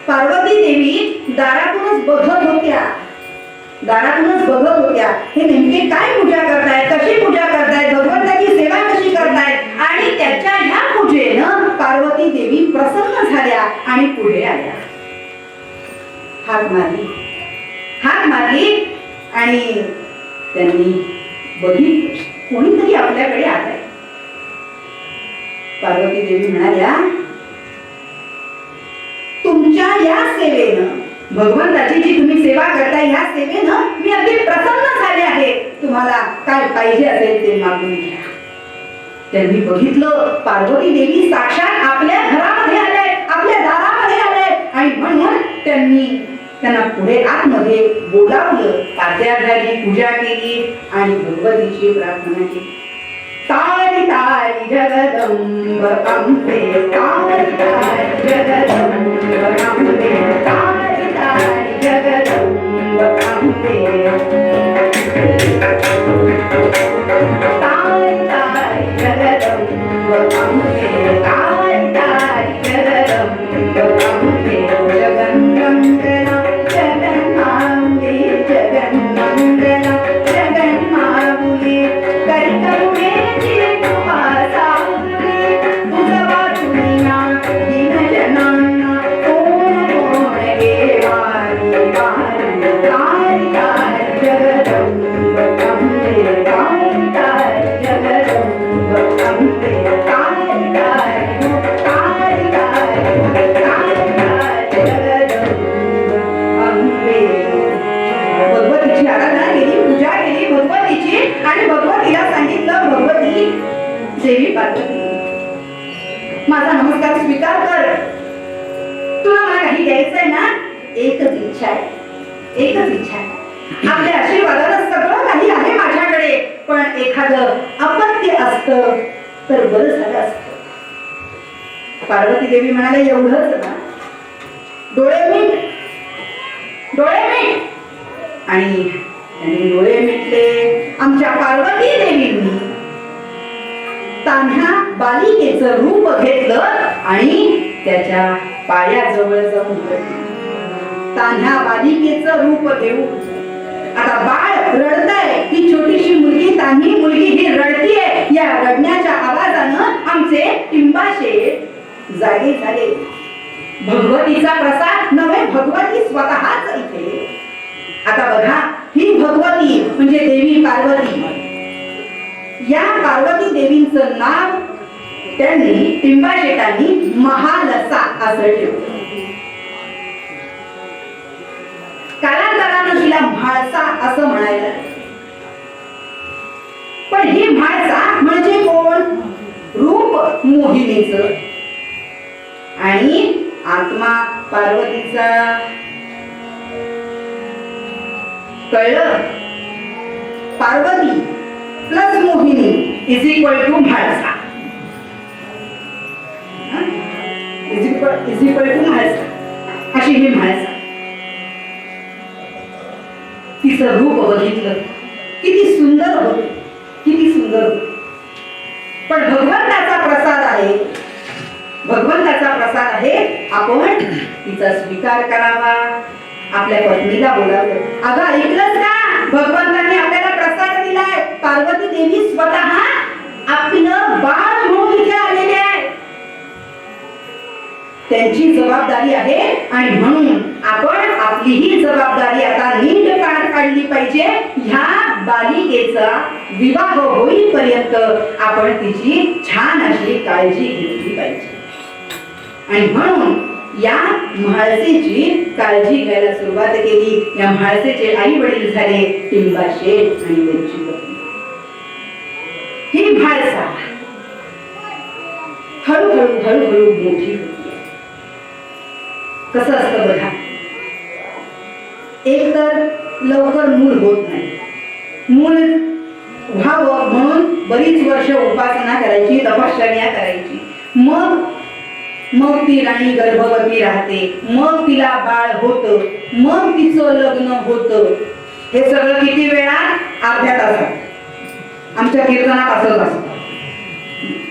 पार्वती देवी दारातूनच बघत होत्या. दारातूनच बघत होत्या. हे नेमके काय पूजा करतायत, कशी पूजा करतायत, भगवंताची सेवा कशी करतायत. आणि त्याच्या ह्या पूजेनं पार्वती देवी प्रसन्न झाल्या आणि पुढे आल्या. हाक मारली आणि त्यांनी बघितलं कोणीतरी आपल्याकडे आलंय. पार्वती देवी म्हणाल्या, तुमच्या या सेवेनं, भगवंताची जी तुम्ही सेवा करताय ह्या सेवेनं मी अगदी प्रसन्न झाले आहे. तुम्हाला काय पाहिजे असेल ते मागून घ्या. त्यांनी बघितलं पार्वती देवी साक्षात आपल्या घरामध्ये आले, आपल्या दारामध्ये आले आणि म्हणून त्यांना पुढे आतमध्ये बोलावलं. पाद्या झाली, पूजा केली आणि भगवतीची प्रार्थना केली. तारी तारी जगदंब अंबे, तारी तारी जगदंब अंबे, तारी तारी जगदंब अंबे, तारी तारी जगदंब अंबे, तारी तारी जगदंब अंबे, जगन्मंगला जगन्मांबे, जगन्मंगला जगन्मांबे, करिकरुणे देवी पार्वती, माझा नमस्कार स्वीकार कर. तुला मला काही द्यायचंय ना? एकच इच्छा आहे, एकच इच्छा आहे. आपल्या आशीर्वादानं सगळं काही आहे माझ्याकडे, पण एखादं अपत्य असतं तर बरं झालं असतं. पार्वती देवी म्हणाले, एवढंच ना? डोळे मीट, डोळे मीट. आणि त्यांनी डोळे मिटले. आमच्या पार्वती देवींनी तान्ह्या बालिकेचं रूप घेतलं आणि त्याच्या पायाजवळ जाऊन तान्ह्या बालिकेचं रूप घेऊन, आता बाळ रडतंय. ही छोटीशी मुलगी, तान्ही मुलगी ही रडतीये. या रडण्याच्या आवाजानं आमचे टिंबाशे जागे झाले. भगवतीचा प्रसाद नव्हे, भगवती स्वतःच इथे. आता बघा, ही भगवती म्हणजे देवी पार्वती. या पार्वती देवींचं नाव त्यांनी टिंबाशेटांनी महालसा असं ठेवलं. कालांतरानं तिला म्हाळसा असं म्हणायला. पण ही म्हाळसा म्हणजे कोण? रूप मोहिनीचं आणि आत्मा पार्वतीचा. कळलं? Parvati plus Mohini is equal to Mhalsa. Is equal to Mhalsa. अशी ही म्हाळसा. तिचं रूप बघितलं, किती सुंदर होत, किती सुंदर होत. पण भगवंताचा प्रसाद आहे, भगवंताचा प्रसाद आहे. आपण तिचा स्वीकार करावा. आपल्या पत्नीला बोलावलं, अगं ऐकलंस का? भगवंतांनी आपल्याला प्रसाद दिलाय. पार्वती देवी स्वतः आपलं बाळ म्हणून इथे आलेले आहे. त्यांची जबाबदारी आहे आणि म्हणून आपण आपलीही जबाबदारी आता नीट पार पाडली पाहिजे. ह्या बालिकेचा विवाह होईपर्यंत आपण तिची छान अशी काळजी घेतली पाहिजे. आणि म्हणून या म्हाळसेची काळजी घ्यायला सुरुवात केली. या म्हाळसेचे आई वडील झाले टिंबाशेठ आणि त्यांची पत्नी. ही म्हाळसा हळूहळू हळूहळू मोठी होती. कसं असतं बघा, एक तर लवकर मूल होत नाही. मूल व्हावं म्हणून बरीच वर्ष उपासना करायची, तपश्चर्या करायची. मग ती राणी गर्भवती राहते, मग तिला बाळ होतं, मग तिचं लग्न होतं. हे सगळं किती वेळात? अर्ध्या तासात. आमच्या कीर्तनात असंच असतं.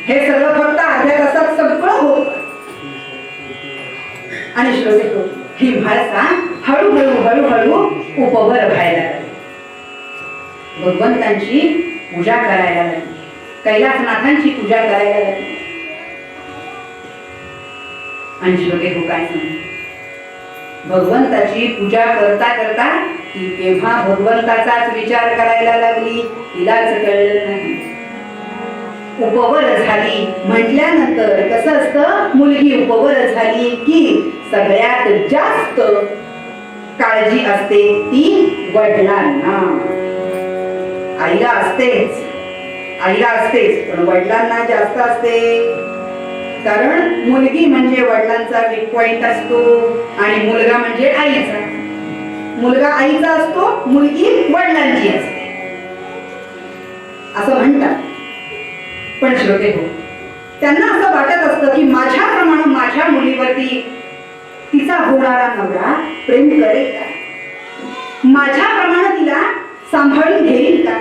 हे सगळं फक्त अर्ध्या तासात सगळं होत. आणि श्रोते हो, ही म्हाळसा हळूहळू हळूहळू उपवर व्हायला लागली. भगवंतांची पूजा करायला लागली, कैलासनाथांची पूजा करायला लागली. आणि श्रोते हो, काय सांगू, भगवंताची पूजा करता करता ती केव्हा भगवंताचाच विचार करायला लागली तिलाच कळलं नाही. उपवर झाली म्हटल्यानंतर कसं असतं, मुलगी उपवर झाली की सगळ्यात जास्त काळजी असते ती वडिलांना. आईला असतेच पण वडिलांना जास्त असते. कारण मुलगी म्हणजे वडिलांचा वीक पॉइंट असतो आणि मुलगा म्हणजे आईचा. मुलगा आईचा असतो, मुलगी वडिलांची असते असं म्हणतात. पण श्रोते हो, त्यांना असं वाटत असतं की माझ्याप्रमाणे माझ्या मुलीवरती तिचा होणारा नवरा प्रेम करेल का, माझ्याप्रमाणे तिला सांभाळून घेईल का.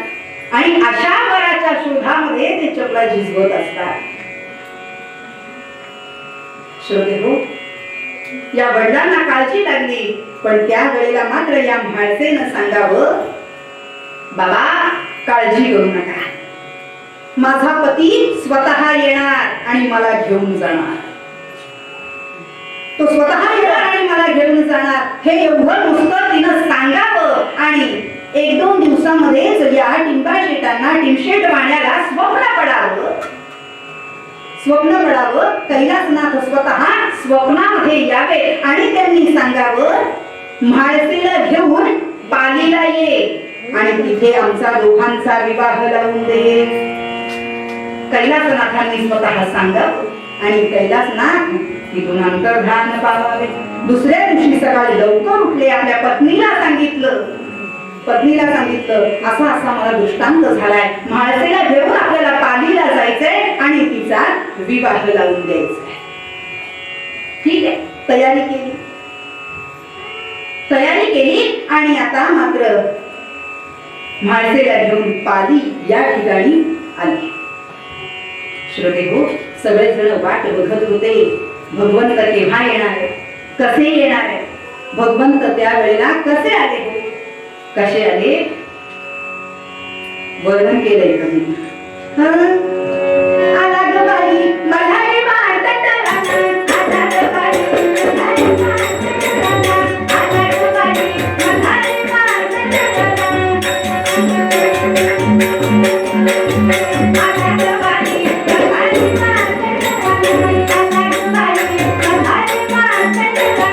आणि अशा वराच्या शोधामध्ये ते चपला झिजवत असतात. श्रोते हो, या वडिलांना काळजी लागली. पण त्या वेळेला मात्र या म्हाळसेनं सांगावं, बाबा काळजी करू नका, माझा पती स्वतः येणार आणि मला घेऊन जाणार. तो स्वतः येणार आणि मला घेऊन जाणार हे एवढं नुसतं तिनं सांगावं. आणि 1-2 दिवसामध्येच या टिंबा शेटांना, टिमशेट वाण्याला स्वप्न पडावं. कैलासनाथ स्वतः स्वप्नामध्ये यावे आणि त्यांनी सांगावं, म्हाळसेला घेऊन पालीला ये आणि तिथे आमचा दोघांचा विवाह लावून दे. कैलासनाथांनी स्वतः सांगावं आणि कैलासनाथ तिथून अंतर्धान पावावे. दुसऱ्या दिवशी सकाळी लवकर उठले, आपल्या पत्नीला सांगितलं असा मला दृष्टांत झालाय, म्हाळसेला घेऊन आपल्याला पालीला जायचंय आणि तिचा विवाह लावून द्यायचा. ठीक आहे, तयारी केली आणि आता मात्र म्हाळसेला घेऊन पाली या ठिकाणी आले. श्रोते हो, सगळेजण वाट बघत होते, भगवंत केव्हा येणार आहे, कसे येणार आहे. भगवंत त्या वेळेला कसे आले, कसे आले वर्णन केलंय कधी. आला ग बाई मल्हारी मार्तंडाला, आला ग बाई मल्हारी मार्तंडाला, आला ग बाई मल्हारी मार्तंडाला, आला ग बाई मल्हारी मार्तंडाला, आला ग बाई मल्हारी मार्तंडाला.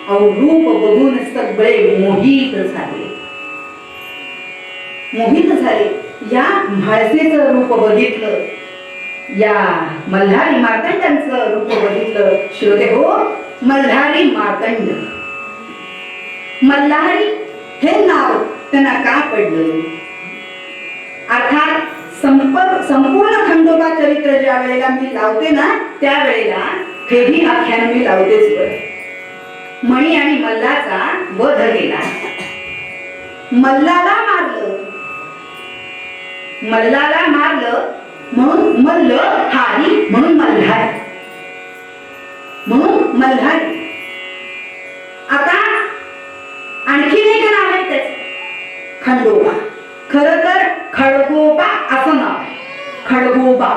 अहो रूप बघून सगळे मोहित झाले. मोहित झाले. या म्हाळसेचं रूप बघितलं, या मल्हारी मार्तंडांचं रूप बघितलं. श्रोते हो, मल्हारी मार्तंड, मल्हारी हे नाव त्यांना का पडलं? अर्थात संपूर्ण खंडोबा चरित्र ज्या वेळेला मी लावते ना, त्यावेळेला हेही आख्यान मी लावतेच. बरं, मणी आणि मल्लाचा वध केला, मल्लाला मारलं, मल्लाला मारलं म्हणून मल्ल हारी, म्हणून मल्हारी, म्हणून मल्हारी. आता आणखीन एक नाव आहे त्याच, खंडोबा. खर तर खडगोबा असं नाव आहे, खडगोबा.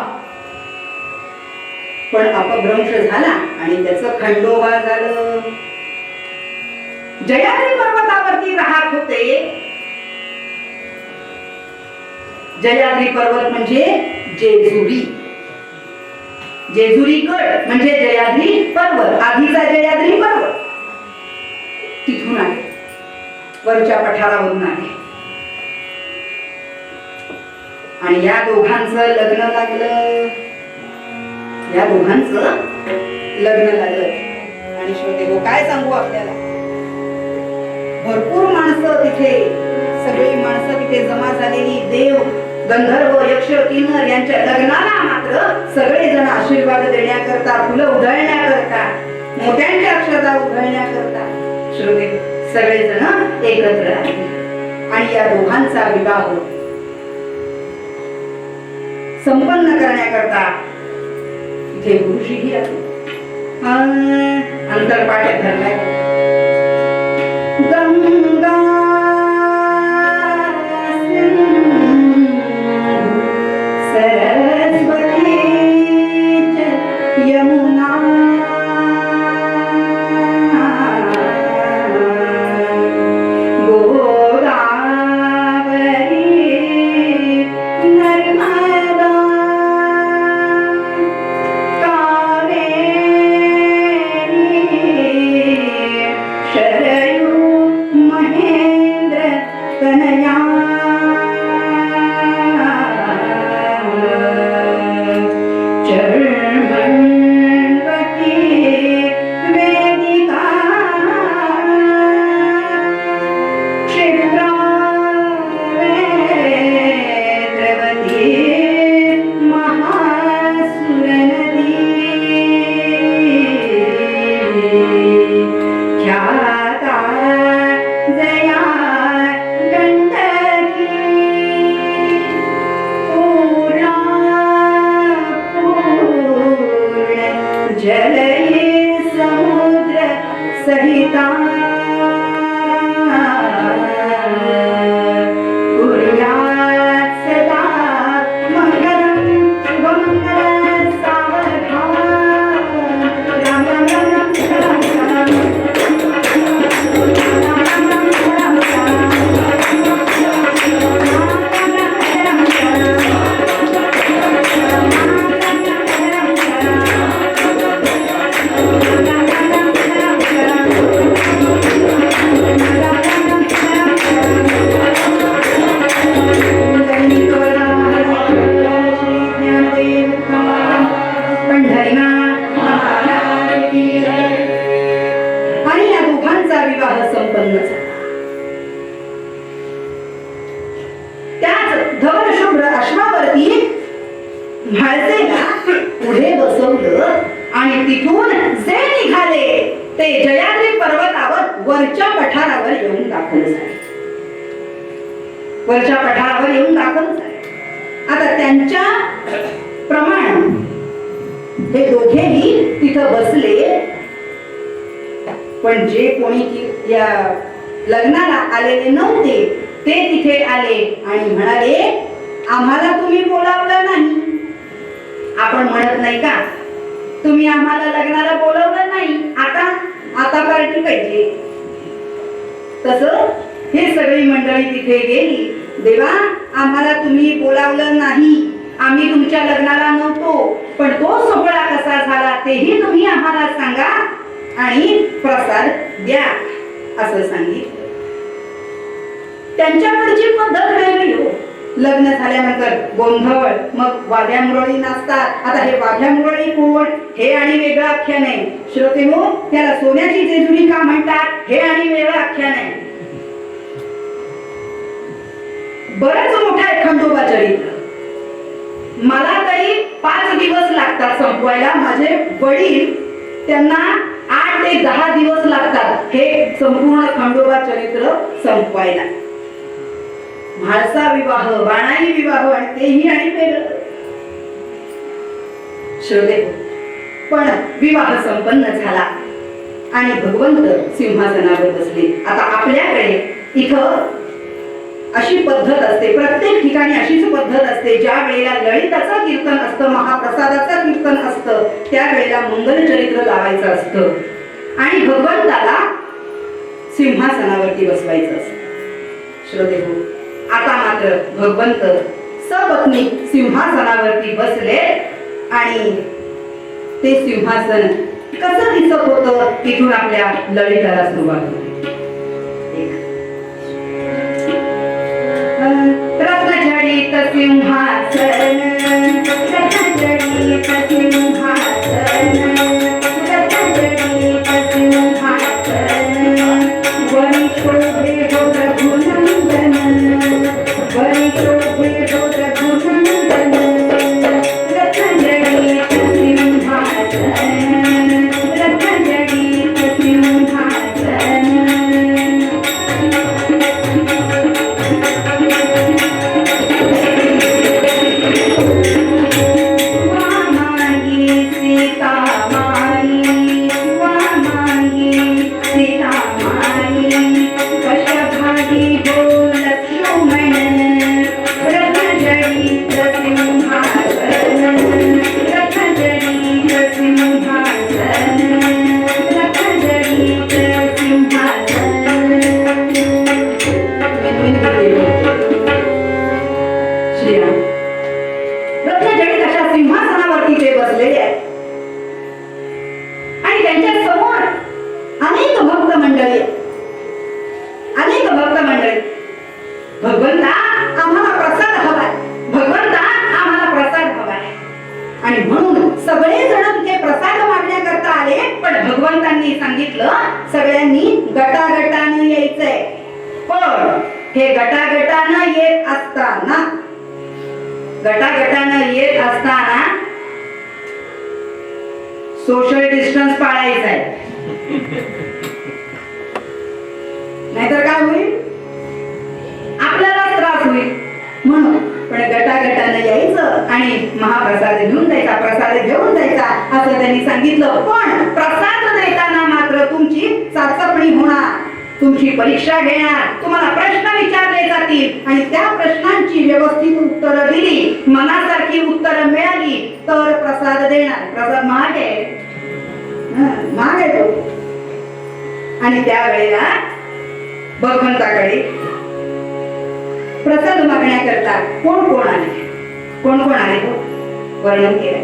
पण अपभ्रंश झाला आणि त्याचं खंडोबा झालं. जयाद्री पर्वतावरती राहत होते. जयाद्री पर्वत म्हणजे जेजुरी, जेजुरी गड म्हणजे जयाद्री पर्वत, आधीचा जयाद्री पर्वत. तिथून आले, वरच्या पठारावरून आले आणि या दोघांचं लग्न लागलं, या दोघांचं लग्न लागलं. आणि श्रोते हो, काय सांगू आपल्याला, भरपूर माणसं तिथे, सगळी माणसं तिथे जमा झालेली. देव, गंधर्व, यक्ष, किन्नर यांच्या लग्नाला मात्र सगळेजण आशीर्वाद देण्याकरता, फुलं उधळण्याकरता, मोत्यांच्या अक्षता उधळण्याकरता श्रोते सगळेजण एकत्र आले. आणि या दोघांचा विवाह संपन्न करण्याकरता इथे गुरुजीही आले. अंतरपाठ धरलाय. गंगा सरस्वती यमुना वरच्या पठारावर येऊन दाखल झाले. आता त्यांच्या प्रमाण हे दोघेही तिथं बसले. पण जे कोणी या लग्नाला आलेले नव्हते ते तिथे आले आणि म्हणाले, आम्हाला तुम्ही बोलावलं नाही. आपण म्हणत नाही का, तुम्ही आम्हाला लग्नाला बोलावलं नाही, आता आता पार्टी पाहिजे. तसं हे सगळी मंडळी तिथे गेली. देवा, आम्हाला तुम्ही बोलावलं नाही, आम्ही तुमच्या लग्नाला नव्हतो, पण तो सोहळा कसा झाला तेही तुम्ही आम्हाला सांगा. आणि प्रसाद द्या असं सांगितलं. त्यांच्याकडची पद्धत वेगळी हो. लग्न झाल्यानंतर गोंधळ, मग वाघ्या मुरळी नाचतात. आता हे वाघ्या मुरळी कोण, हे आणि वेगळं आख्यान आहे. श्रोतेहो, त्याला सोन्याची जेजुरी का म्हणतात, हे आणि वेगळं आख्यान आहे. बरंच मोठं आहे खंडोबा चरित्र. मला तरी 5 दिवस लागतात संपवायला. माझे वडील, त्यांना 8 ते 10 दिवस लागतात हे संपूर्ण खंडोबा चरित्र संपवायला. म्हाळसा विवाह, बाणाई विवाह, आणि तेही आणि वेगळं. श्रोते, पण विवाह संपन्न झाला आणि भगवंत सिंहासनावर बसले. आता आपल्याकडे इथं अशी पद्धत असते, प्रत्येक ठिकाणी अशीच पद्धत असते. ज्या वेळेला ललिताचं कीर्तन असतं, महाप्रसादाचं कीर्तन असतं, त्या वेळेला मंगलचरित्र लावायचं असतं आणि भगवंताला सिंहासनावरती बसवायचं असतं. श्रोतेहो, आता मात्र भगवंत सपत्नी सिंहासनावरती बसले आणि ते सिंहासन कसं दिसत होतं इथून आपल्या ललिताला सुरुवात होती. रत्नजडित सिंहासन, रत्नजडित सिंहासन, रत्नजडित सिंहासन, वरी शोभे हो रघुनंदन, वरी शोभे हो रघुनंदन, रत्नजडित सिंहासन, रत्नजडित सिंहासन. सगळ्यांनी गटागटानं यायचंय. पण हे गटागटानं येत असताना सोशल डिस्टन्स पाळायचा आहे, नाहीतर काय होईल, आपल्याला त्रास होईल. म्हणून पण गटागटानं यायचं आणि महाप्रसाद घेऊन जायचा, प्रसाद घेऊन जायचा असं त्यांनी सांगितलं. पण प्रसाद देताना मात्र तुमची चाचपणी होणार, तुमची परीक्षा घेणार, तुम्हाला प्रश्न विचारले जातील आणि त्या प्रश्नांची व्यवस्थित उत्तरं दिली, मनासारखी उत्तरं मिळाली तर प्रसाद देणार. प्रसाद महाग आहे, महाग आहे तो. आणि त्यावेळेला भगवंताकडे प्रसाद मागण्याकरता कोण कोण आले हो वर्णन केलं.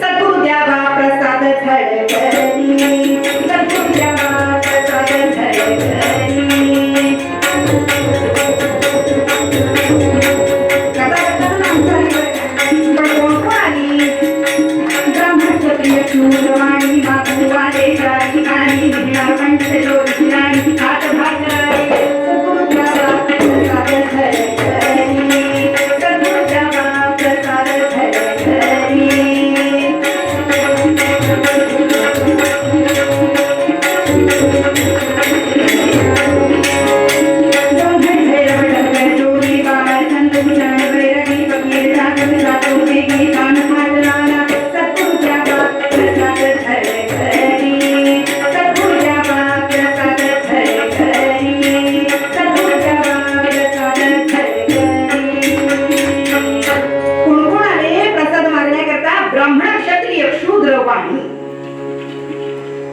सद्गुरु द्यावा प्रसाद झळकरी, सद्गुरु द्यावा प्रसाद झळकरी. कोण कोण आली, ब्राह्मण क्षत्रिय शूद्र आणि मातुवाले जाती आणि पंच जोडी आणि हात भाकरी. सद्गुरु द्यावा प्रसाद झळकरी, सद्गुरु द्यावा प्रसाद झळकरी.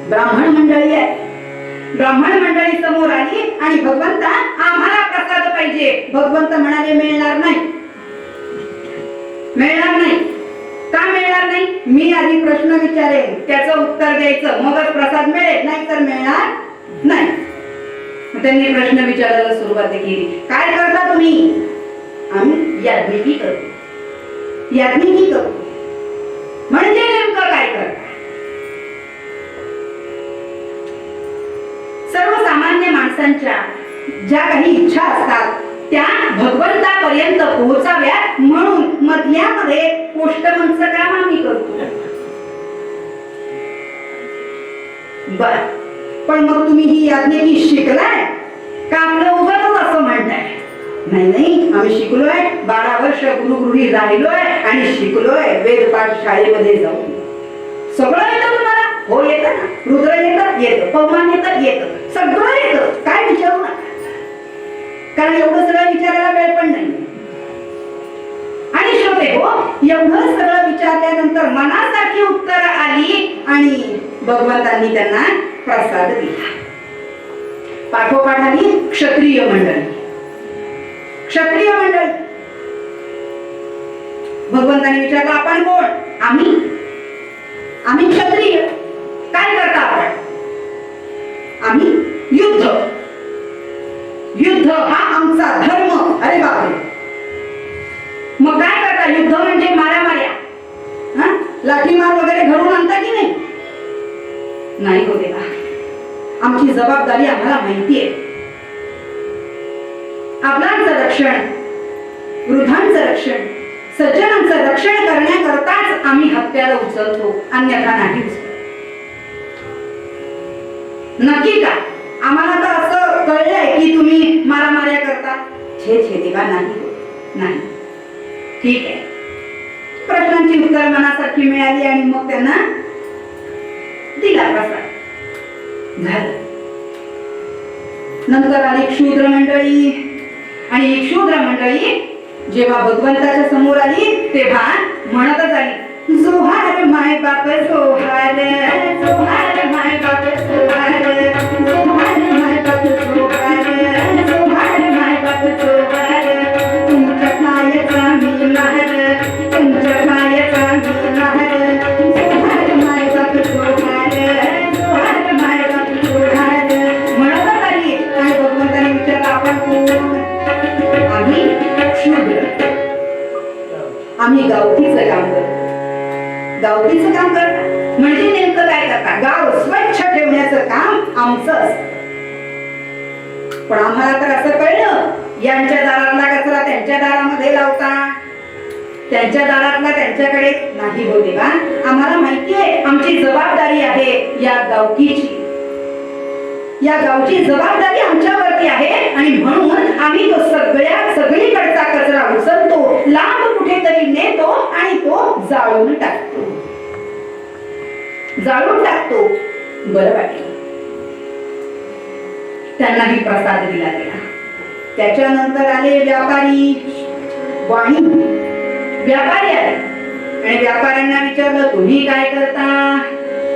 ब्राह्मण मंडळी आहे, ब्राह्मण मंडळी समोर आली आणि भगवंता आम्हाला प्रसाद पाहिजे. भगवंत म्हणाले मिळणार नाही, मिळणार नाही. का मिळणार नाही? मी आधी प्रश्न विचारेन, त्याचं उत्तर द्यायचं, मगच प्रसाद मिळेल, नाही तर मिळणार नाही. त्यांनी प्रश्न विचारायला सुरुवात केली. काय करता तुम्ही? आम्ही याज्ञिकी करतो. याज्ञिकी करतो म्हणजे नेमकं काय करता? सर्वसामान्य माणसांच्या ज्या काही इच्छा असतात त्या भगवंतापर्यंत पोहोचाव्यात म्हणून मधल्यामध्ये पोस्टमनचं काम आम्ही करतो. बर, पण मग तुम्ही ही याज्ञिकी शिकलाय का आपलं उगाच असं म्हणताय? नाही नाही, आम्ही शिकलोय, 12 वर्ष गुरुगृही राहिलोय आणि शिकलोय वेदपाठ शाळेमध्ये जाऊन. सगळं येतं तुम्हाला? हो येतं ना. रुद्र येतं? येतं. पवमान येतं? येतं. सगळं येतं, काय विचारू नका, कारण एवढं सगळं विचारायला वेळ पण नाही. आणि श्रोते हो, एवढं सगळं विचारल्यानंतर मनासारखी उत्तर आली आणि भगवंतांनी त्यांना प्रसाद दिला. पाठोपाठ आली क्षत्रिय मंडळी. क्षत्रिय मंडळी भगवंतांनी विचारलं, आपण कोण? आम्ही क्षत्रिय. काय करता आपण? आम्ही युद्ध. युद्ध हा आमचा धर्म. अरे बापरे, मग काय करता? युद्ध म्हणजे मारामाऱ्या, लाठीमार वगैरे घडून आणता की नाही? नाही होते का? आमची जबाबदारी आम्हाला माहिती आहे. आपलांचं रक्षण, वृद्धांचं रक्षण, सज्जनांचं रक्षण करण्याकरताच आम्ही हत्यार उचलतो, अन्यथा नाही उचलतो. नक्की का? आम्हाला तर असं कळलंय की तुम्ही मारामाऱ्या करता. छे छे देवा, नाही. ठीक आहे, प्रश्नांची उत्तर मनासारखी मिळाली आणि मग त्यांना दिला प्रसाद. झालं. नंतर आली क्षुद्र मंडळी. आणि क्षुद्र मंडळी जेव्हा भगवंताच्या समोर आली तेव्हा म्हणतच आली, जोहार माय बाप जोहार, जोहार माय बाप जोहार, जोहार माय बाप जोहार, जोहार माय बाप जोहार. तुमच्या पायाचा मी लहार, तुमच्या पायाचा मी लहार. जोहार माय बाप जोहार, जोहार माय बाप जोहार. म्हणतच आली आणि भगवंताने विचारलं, आपण कोण? आम्ही क्षुद्र. आम्ही गावठीचं काम करतो. गावठीचं काम करता म्हणजे नेमकं काय करता? गाव स्वच्छ ठेवण्याचं काम आमचं असतं. पण आम्हाला तर असं कळलं, यांच्या दारातला कचरा त्यांच्या दारामध्ये लावता, त्यांच्या दारातला त्यांच्याकडे नाही होते का? आम्हाला माहिती आहे, आमची जबाबदारी आहे या गावकीची. या गावची जबाबदारी आमच्यावरती आहे आणि म्हणून आम्ही तो सगळीकडचा कचरा उचलतो, लांब कुठेतरी नेतो आणि तो जाळून टाकतो. बरं वाटलं. त्यांनाही प्रसाद दिला गेला. त्याच्यानंतर आले व्यापारी. वाणी व्यापारी आले आणि व्यापाऱ्यांना विचारलं, तुम्ही काय करता?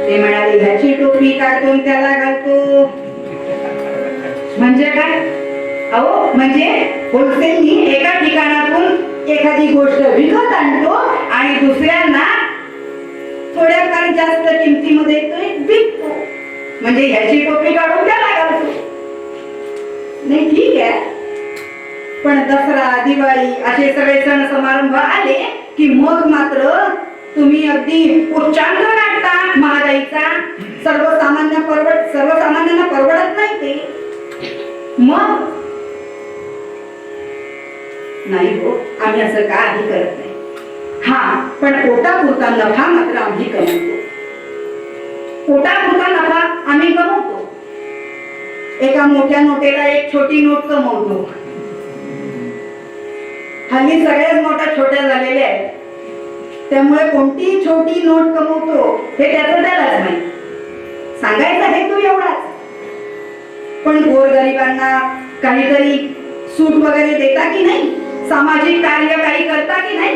ते म्हणाले, ह्याची टोपी काढतो त्याला घालतो. म्हणजे काय? अहो, म्हणजे होलसेलनी एका ठिकाणातून एखादी गोष्ट विकत आणतो आणि दुसऱ्यांना थोड्याफार जास्त किमतीमध्ये विकतो. म्हणजे ह्याची टोपी काढून त्याला घालतो. नाही, ठीक आहे, पण दसरा, दिवाळी असे सगळे सण समारंभ आले की मग मात्र तुम्ही अगदी उच्चांक काढता महागाईचा. सर्वसामान्यांना परवडत नाही ते. मग नाही हो, आम्ही असं काही करत नाही. हा, पण पोटापुरता नफा मात्र आम्ही कमवतो. पोटापुरता नफा आम्ही कमवतो. एका मोठ्या नोटेला एक छोटी नोट कमवतो. हल्ली सगळ्याच नोटा छोट्या झालेल्या आहेत, त्यामुळे कोणती छोटी नोट कमवतो हे त्याचं त्यालाच माहिती. सांगायचा हेतू एवढाच. पण गोरगरिबांना काहीतरी सूट वगैरे देता की नाही? सामाजिक कार्य काही करता की नाही?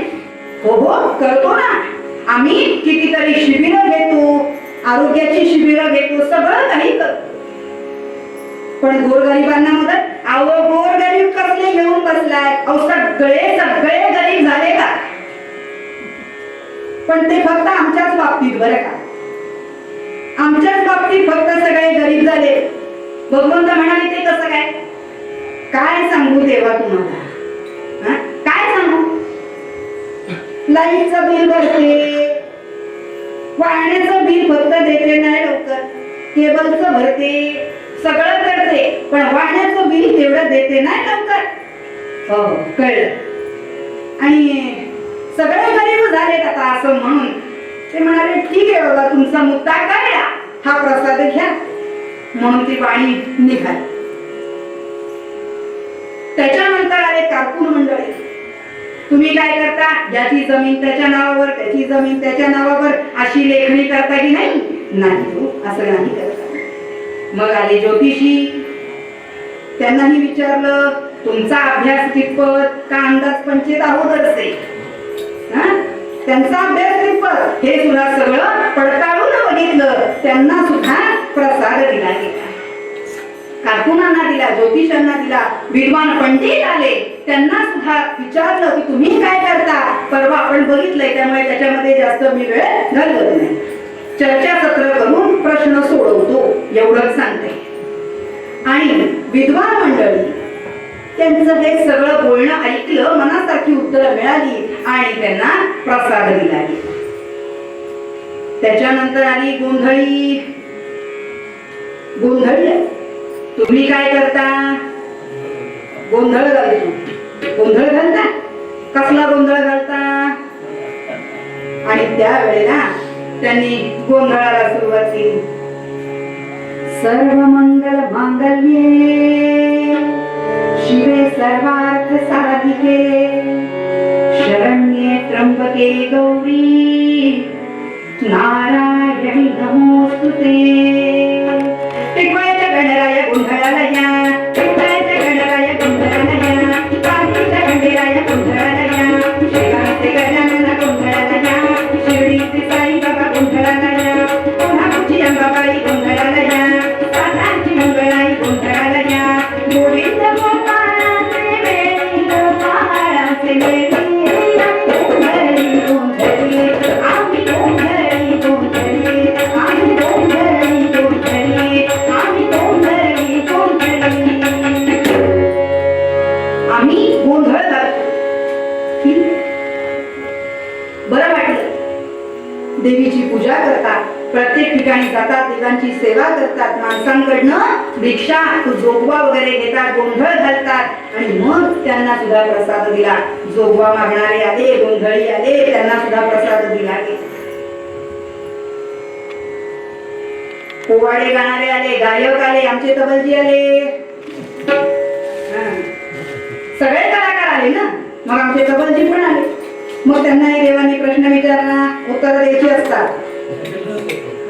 हो करतो ना. आम्ही कितीतरी शिबिरं घेतो, आरोग्याची शिबिरं घेतो, सगळं काही करतो. पण गोरगरिबांना मदत? अहो, गोरगरीब कसले घेऊन बसलाय? अहो, सगळे गरीब झाले का? पण ते फक्त आमच्याच बाबतीत, बरं का, आमच्याच बाबतीत फक्त सगळे गरीब झाले. भगवंत म्हणाले ते कसं काय? काय सांगू देवा तुम्हाला, काय सांगू? लाईटचं बिल भरते, पाण्याचं बिल फक्त देते नाही लवकर, केबलचं भरते, सगळं करते, पण वाहण्याचं बिल तेवढं देते नाही लवकर. हो कळलं. आणि सगळे गरीब झालेत आता असं म्हणून ते म्हणाले ठीक आहे बाबा, तुमचा मुद्दा कळला, हा प्रसाद घ्या. म्हणून ती वाणी निघाली. त्याच्यानंतर आले कारकून मंडळी. तुम्ही काय करता? ज्याची जमीन त्याच्या नावावर, त्याची जमीन त्याच्या नावावर, अशी लेखणी करता की नाही? नाही, असं नाही करता. मग आले ज्योतिषी. त्यांनाही विचारलं तुमचा अभ्यास कितपत, का अंदाज पंचित अगोदरचे, त्यांचा अभ्यास कितपत हे सुद्धा सगळं पडताळून बघितलं. त्यांना सुद्धा प्रसाद दिला गेला. कारकुनांना दिला, ज्योतिषांना दिला. विद्वान पंडित आले, त्यांना सुद्धा विचारलं की तुम्ही काय करता. परवा आपण बघितलंय, त्यामुळे त्याच्यामध्ये जास्त मी वेळ घालवत नाही. चर्चासत्र करून प्रश्न सोडवतो एवढंच सांगते. आणि विद्वान मंडळी त्यांचं हे सगळं बोलणं ऐकलं, मनासारखी उत्तरं मिळाली आणि त्यांना प्रसाद दिला गेला. त्याच्यानंतर आली गोंधळी. गोंधळी तुम्ही काय करता? गोंधळ घालतो. गोंधळ घालता? कसला गोंधळ घालता? आणि त्यावेळेला त्यांनी गोंधळाला सुरुवात केली. सर्व मंगल मांगल्ये शिवे सर्वार्थ साधिके शरण्ये त्र्यंबके गौरी नारायणी नमोस्तुते. टिकवायच्या गणराया गोंधळाला या, टिकवायच्या गणराया गोंधळाला या, पाठीच्या गणराया गोंधळाला या, शिवाचे गजानन गोंधळाला या, शिर्डीचे साई बाबा गोंधळाला या, कोल्हापूरची अंबाबाई गोंधळाला या, सातारची मंगळाई गोंधळाला या, गोविंद गोपाळाचे वेळी गोपाळाचे वेळी गोंधळी गोंधळी आम्ही गोंधळी गोंधळी आम्ही गोंधळी गोंधळी आम्ही गोंधळी गोंधळी आम्ही गोंधळ घालतो. बरं वाटलं. देवीची पूजा करतात, प्रत्येक ठिकाणी जातात, देवांची सेवा करतात, माणसांकडनं भिक्षा जोगवा वगैरे घेतात, गोंधळ घालतात आणि मग त्यांना सुद्धा प्रसाद दिला. जोगवा मागणारे आले, गोंधळी आले, त्यांना सुद्धा प्रसाद दिला गेला. पोवाडे गाणारे आले, गायक आले, आमचे तबलजी आले, सगळे कलाकार आले ना. मग आमचे तबलजी पण आले. मग त्यांनाही देवानी प्रश्न विचारला, उत्तर द्यायची असतात.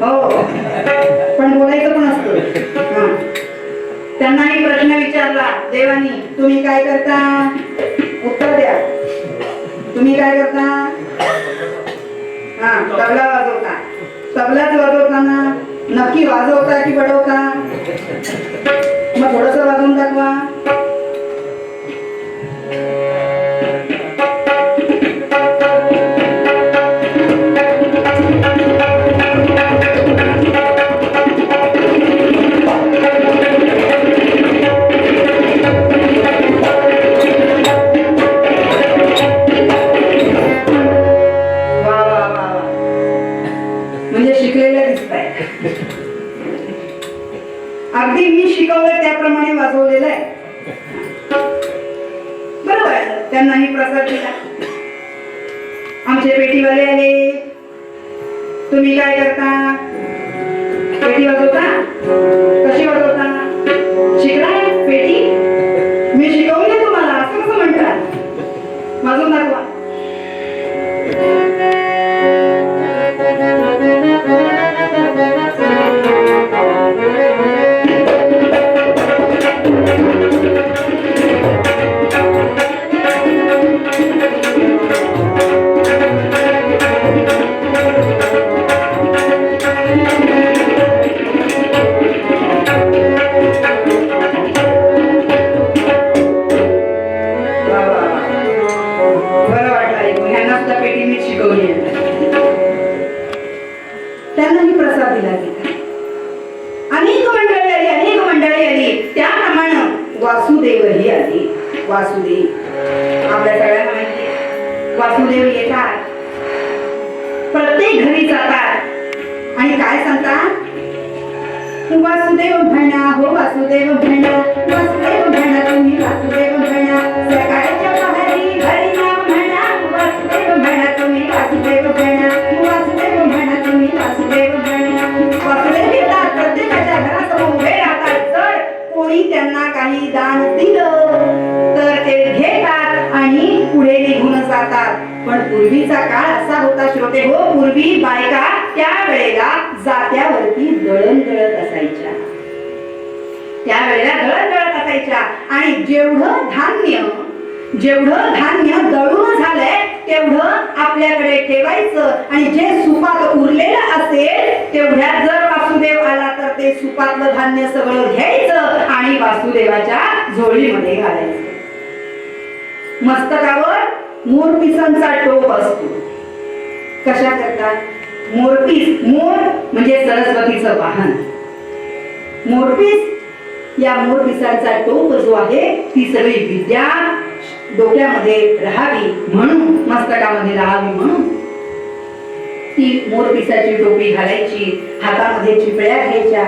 हो, पण बोलायचं पण असतं. त्यांनाही प्रश्न विचारला देवानी, तुम्ही काय करता? उत्तर द्या. तुम्ही काय करता? तबला वाजवता. तबलाच वाजवताना नक्की वाजवता की बडवता? मग थोडस वाजवून दाखवा. अगदी मी शिकवलंय त्याप्रमाणे वाजवलेलं आहे. बरोबर. त्यांनाही प्रसाद दिला. आमचे पेटीवाले आले, तुम्ही काय करता? पेटी वाजवता. कशी वाजवता? शिकलाय पेटी? मी शिकवले तुम्हाला, असं कसं म्हणतात? वाजवून दाखवा. वासुदेव ही आली. वासुदेव आपल्या सगळ्यांना माहिती आहे. वासुदेव येतात, प्रत्येक घरी जातात आणि काय सांगतात? वासुदेव म्हणा हो वासुदेव म्हणा, वासुदेव म्हणा तुम्ही वासुदेव म्हणा, सकाळच्या पहारी घरी नाव म्हणा, वासुदेव म्हणा तुम्ही वासुदेव म्हणा, वासुदेव म्हणा तुम्ही वासुदेव म्हणा. वासुदेव येतात, प्रत्येकाच्या घरासमोर उभे राहतात. जर कोणी त्यांना काही दान दिलं तर ते घेतात आणि पुढे निघून जातात. पण पूर्वीचा काळ असा होता श्रोते हो, पूर्वी बायका त्या वेळेला जात्यावरती दळण दळत असायच्या. त्यावेळेला दळण दळत असायच्या आणि जेवढं धान्य दळून झालंय तेवढं आपल्याकडे ठेवायचं आणि जे सुपात उरलेलं असेल तेवढ्यात जर वासुदेव आला तर ते सुपातलं धान्य सगळं घ्यायचं आणि वासुदेवाच्या झोळीमध्ये घालायचं. मस्तकावर मोरपिसांचा टोप असतो. कशा करतात? मोरपीस, मोर म्हणजे सरस्वतीचं वाहन. मोरपीस, या मोरपिसांचा टोप जो आहे ती सगळी विद्या डोक्यामध्ये राहावी म्हणून, मस्तकामध्ये राहावी म्हणून ती मोरपिसाची टोपी घालायची, हातामध्ये चिपळ्या घ्यायच्या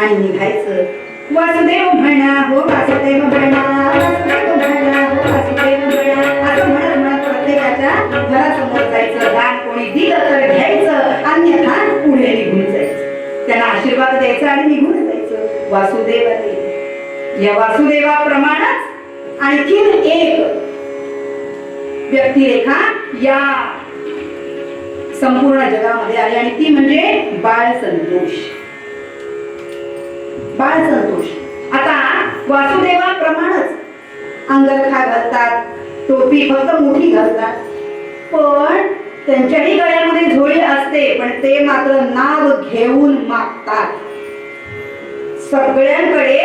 आणि निघायचं. वासुदेव म्हणा हो वासुदेव म्हणा, वासुदेव म्हणा हो वासुदेव म्हणा, असं म्हणत म्हणत प्रत्येकाच्या घरासमोर जायचं. दान कोणी दिलं तर घ्यायचं, अन्यथा पुढे निघून जायचं. त्यांना आशीर्वाद द्यायचा आणि निघून जायचं. वासुदेव आले. या वासुदेवाप्रमाणेच आणखीन एक व्यक्तिरेखा या संपूर्ण जगामध्ये आली आणि ती म्हणजे बाळ संतोष. बाळ संतोष आता वासुदेवाप्रमाणेच अंगरखा घालतात, टोपी फक्त मोठी घालतात, पण त्यांच्याही गळ्यामध्ये झोळी असते, पण ते मात्र नाव घेऊन मागतात. सगळ्यांकडे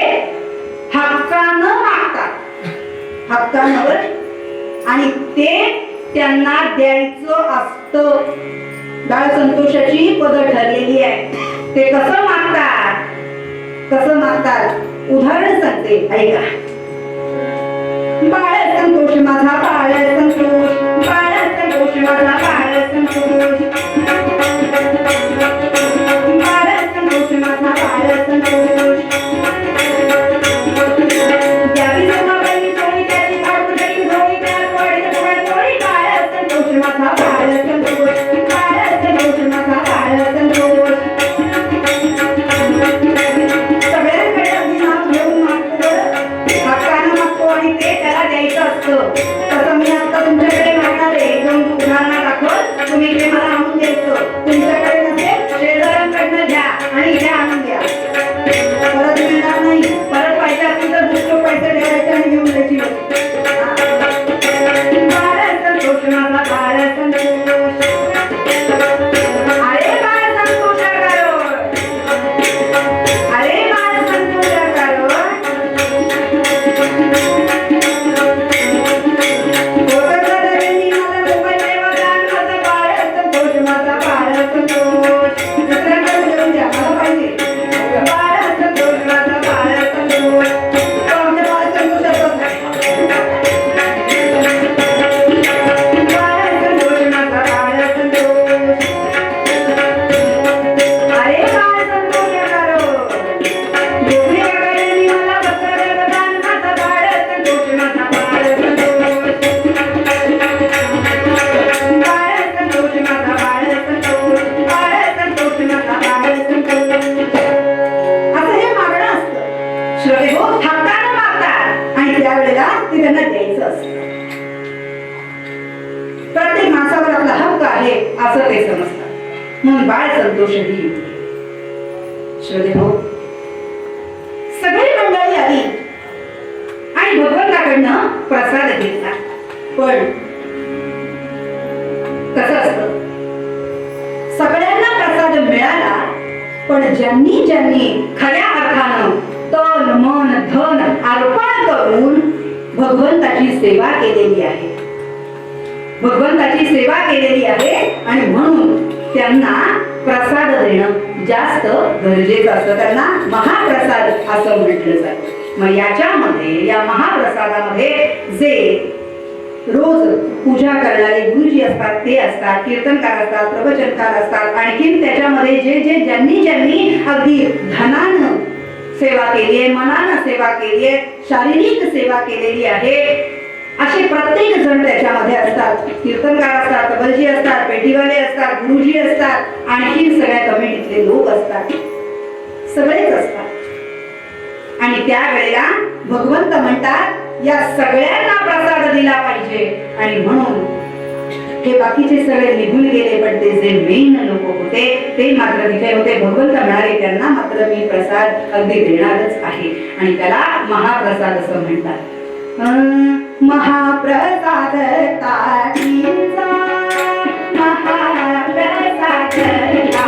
हक्कानं मागतात, हक्कानं, आणि ते त्यांना द्यायचं असतं. बाळ संतोषाची पद ठरलेली आहे. ते कसं मागतात, कसं मागतात उदाहरण सांगते, ऐका. बाळ संतोष माझा बाळ संतोष, बाळ संतोष माझा बाळ संतोष, बाळ संतोष माझा बाळ संतोष. द्यावी सोनाबाई जोडी त्याची भावगडी जोडी त्यात वाढीत वाढ बाळ संतोष माझा बाळ संतोष, बाळ संतोष माझा बाळ संतोष. तसं मी आता तुमच्याकडे मागणार आहे. दोन उदाहरणं दाखवत तुम्ही ते मला आणून द्यायचं. तुमच्याकडे नसेल शेजाऱ्यांकडनं घ्या आणि घ्या आणून द्या. परत मिळणार नाही. परत पाहिजे असतील तर दुसरं पैसे द्यायचे आणि घेऊन द्यायची. बाळ संतोष माझा बाळ संतोष, अरे बाळ संतोषाकारो, अरे बाळ संतोषाकारो. प्रत्येक माणसावर आपला हक्क आहे असं ते समजतात म्हणून बाळ संतोषही. श्रोते हो, सगळी मंडळी आली आणि भगवंताकडनं प्रसाद घेतला. पण कसं असतं, सगळ्यांना प्रसाद मिळाला, पण ज्यांनी ज्यांनी खऱ्या अर्थानं तन मन धन अर्पण करून भगवंताची सेवा केलेली आहे, भगवंताची सेवा केलेली आहे, आणि म्हणून त्यांना प्रसाद देणं जास्त गरजेचं असतं. त्यांना महाप्रसाद असं म्हटलं जातं. मग याच्यामध्ये या महाप्रसादामध्ये जे रोज पूजा करणारे गुरुजी असतात ते असतात, कीर्तनकार असतात, प्रवचनकार असतात, आणखीन त्याच्यामध्ये जे जे ज्यांनी अगदी धनानं सेवा केली आहे, मनानं सेवा केली आहे, शारीरिक सेवा केलेली आहे, असे प्रत्येक जण त्याच्यामध्ये असतात. कीर्तनकार असतात, तबलजी असतात, पेटीवाले असतात, गुरुजी असतात, आणखीन सगळ्या कमिटीतले लोक असतात, सगळेच असतात. आणि त्यावेळेला भगवंत म्हणतात या सगळ्यांना प्रसाद दिला पाहिजे. आणि म्हणून हे बाकीचे सगळे निघून गेले, पण ते जे मेन लोक होते ते मात्र तिथे होते. भगवंत म्हणाले त्यांना मात्र मी प्रसाद अगदी देणारच आहे. आणि त्याला महाप्रसाद असं म्हणतात. महाप्रसाद ताटींचा, महाप्रसाद ताटींचा,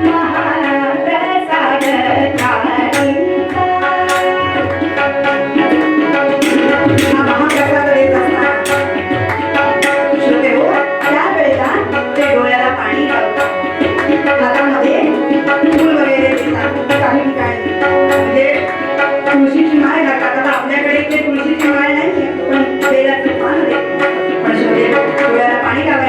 महाप्रसाद ताटींचा. हा महाप्रसाद देत असतात. श्रोते हो, त्यावेळेला ते डोळ्याला पाणी लावतात, हातामध्ये फूल वगैरे देतात. काही ठिकाणी म्हणजे तुळशीची माळ घालतात. आता आपल्याकडे ते तुळशीची माळ नाही, पण बेलाचं पान देतात. पण श्रोते, डोळ्याला पाणी लावतात.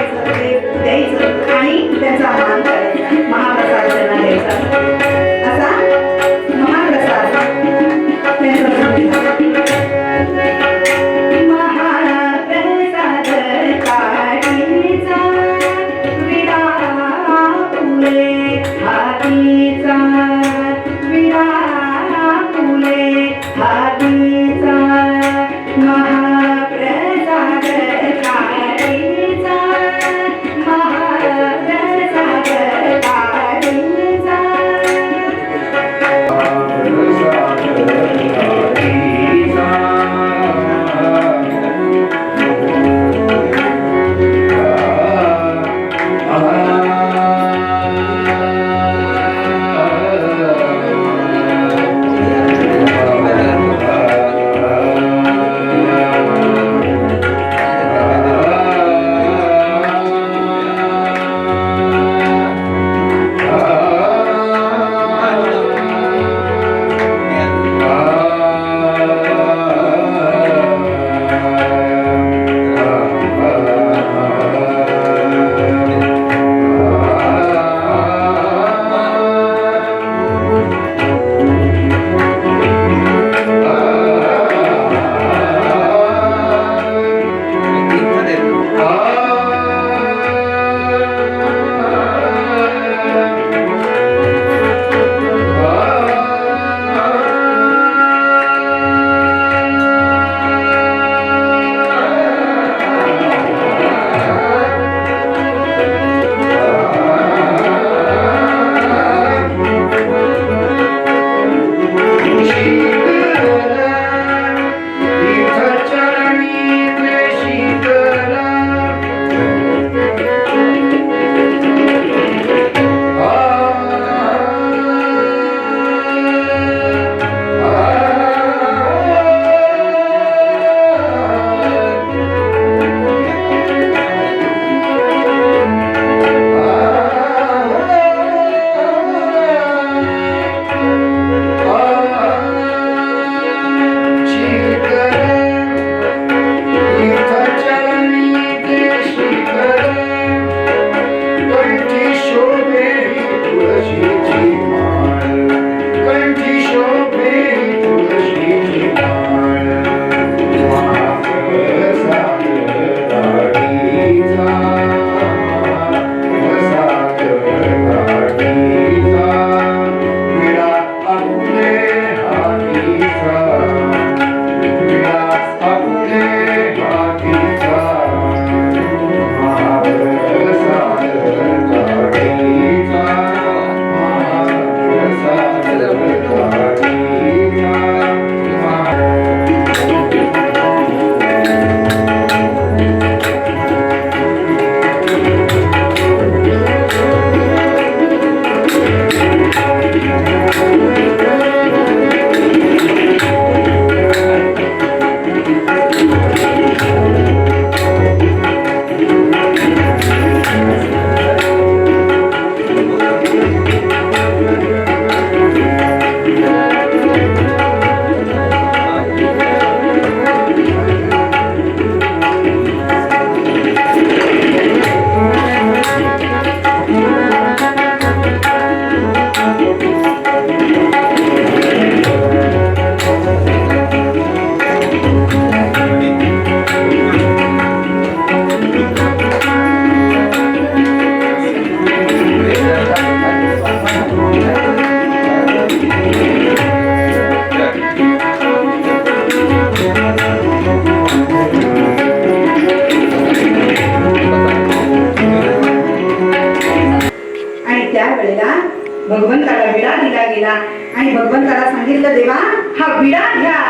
भगवंताला विडा दिला गेला आणि भगवंताला सांगितलं देवा हा विडा घ्या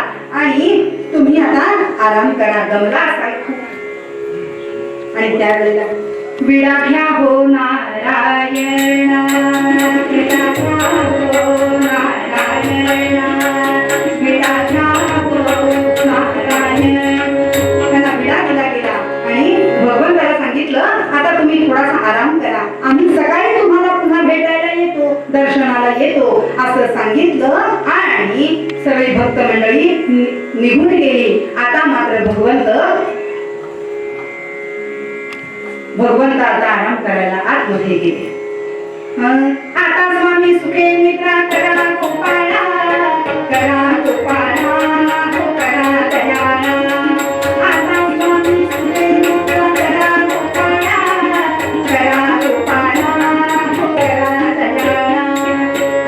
आणि तुम्ही आता आराम करा, दमला असाल खूप. आणि त्यावेळेला विडा घ्या हो नारायण, विडा घ्या हो नारायण, विडा घ्या हो नारायण. त्यांना विडा दिला गेला आणि भगवंताला सांगितलं आता तुम्ही थोडासा आराम करा, आम्ही सकाळी तुम्हाला पुन्हा भेटायला येतो, दर्शनाला येतो असं सांगितलं आणि सगळी भक्त मंडळी निघून गेली. आता मात्र भगवंत आता आराम करायला आतमध्ये गेले. आता स्वामी सुखे निद्रा करा गोपाळा, करा गोपाळा हो करा दयाळा. आता स्वामी सुखे निद्रा करा गोपाळा, करा गोपाळा हो करा दयाळा.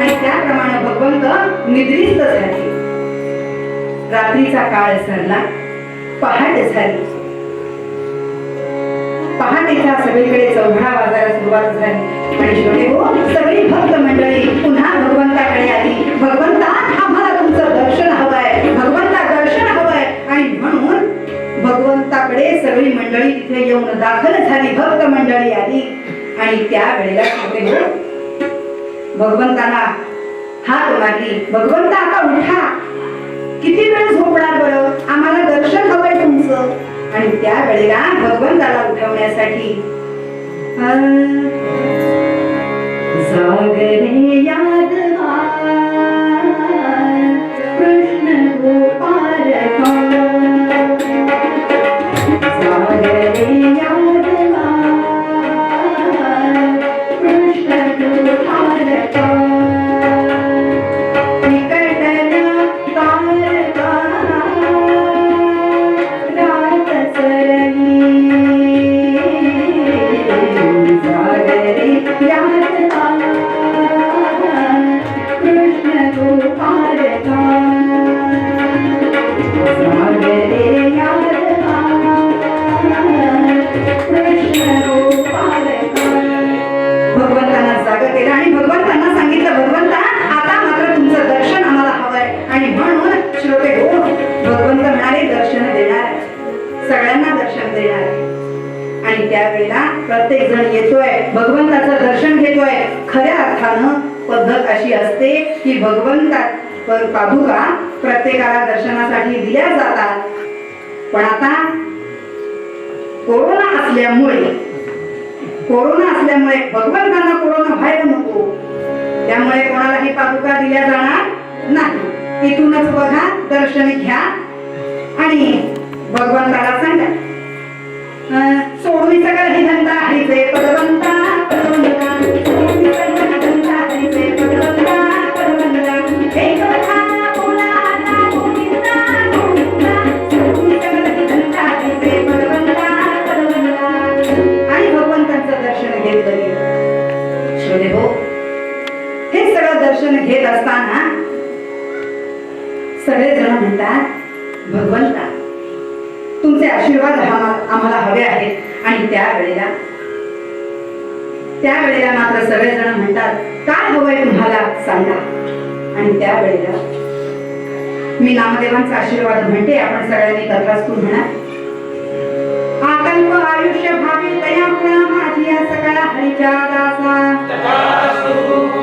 आणि त्याप्रमाणे भगवंत निद्रिस्त झाले. रात्रीचा काळ सरला, पहाटे झाली. पहाटेच्या सगळीकडे चौघडा वाजायला सुरुवात झाली आणि शेवटी हो सगळी भक्त मंडळी पुन्हा भगवंताकडे आली. भगवंता आम्हाला तुमचं दर्शन हवंय, भगवंता दर्शन हवंय. आणि म्हणून भगवंताकडे सगळी मंडळी तिथे येऊन दाखल झाली, भक्त मंडळी आली. आणि त्यावेळेला शेवटी हो भगवंताला हाक मारली, भगवंता आता उठा, किती वेळ झोपणार बरं, आम्हाला दर्शन हवंय तुमचं. आणि त्यावेळेला भगवंताला उठवण्यासाठी जागरे यादवा कृष्ण गोपाल, जागरे यादवा कृष्ण गोपाल. भगवंतांना जाग केलं आणि भगवंतांना सांगितलं भगवंता आता मात्र तुमचं दर्शन आम्हाला हवंय. आणि म्हणून श्रोते हो भगवंत म्हणाले दर्शन देणार, सगळ्यांना दर्शन देणार. आणि त्यावेळेला प्रत्येक जण येतोय, भगवंताचं दर्शन घेतोय. खऱ्या अर्थानं पद्धत अशी असते की भगवंता पादुका प्रत्येकाला दर्शनासाठी दिल्या जातात. पण आता कोरोना असल्यामुळे भगवंतांना कोरोना व्हायला नको, त्यामुळे कोणालाही पादुका दिल्या जाणार नाही. इथूनच बघा, दर्शन घ्या आणि भगवंताला सांगा सोडून सगळं हे धंदा हरिचे पदवंता पदवंता, सोडून सगळं धंदा हरिचे पदवंता पदवंता, एक कथा बोला आता गोविंदा गोविंदा, सोडून सगळं धंदा हरिचे पदवंता पदवंता. आणि भगवंतांचं दर्शन घेतलं गेलं. श्रोते हो हे सगळं दर्शन घेत असताना सगळेजण म्हणतात भगवंता तुमचे आशीर्वाद आम्हाला हवे आहेत. आणि त्यावेळेला मात्र सगळेजण म्हणतात काय हवंय तुम्हाला सांगा. आणि त्यावेळेला मी नामदेवांचा आशीर्वाद म्हणते, आपण सगळ्यांनी तथास्तु म्हणा. आकल्प आयुष्य भावी दया माझी या सगळ्या हरीच्या दासा,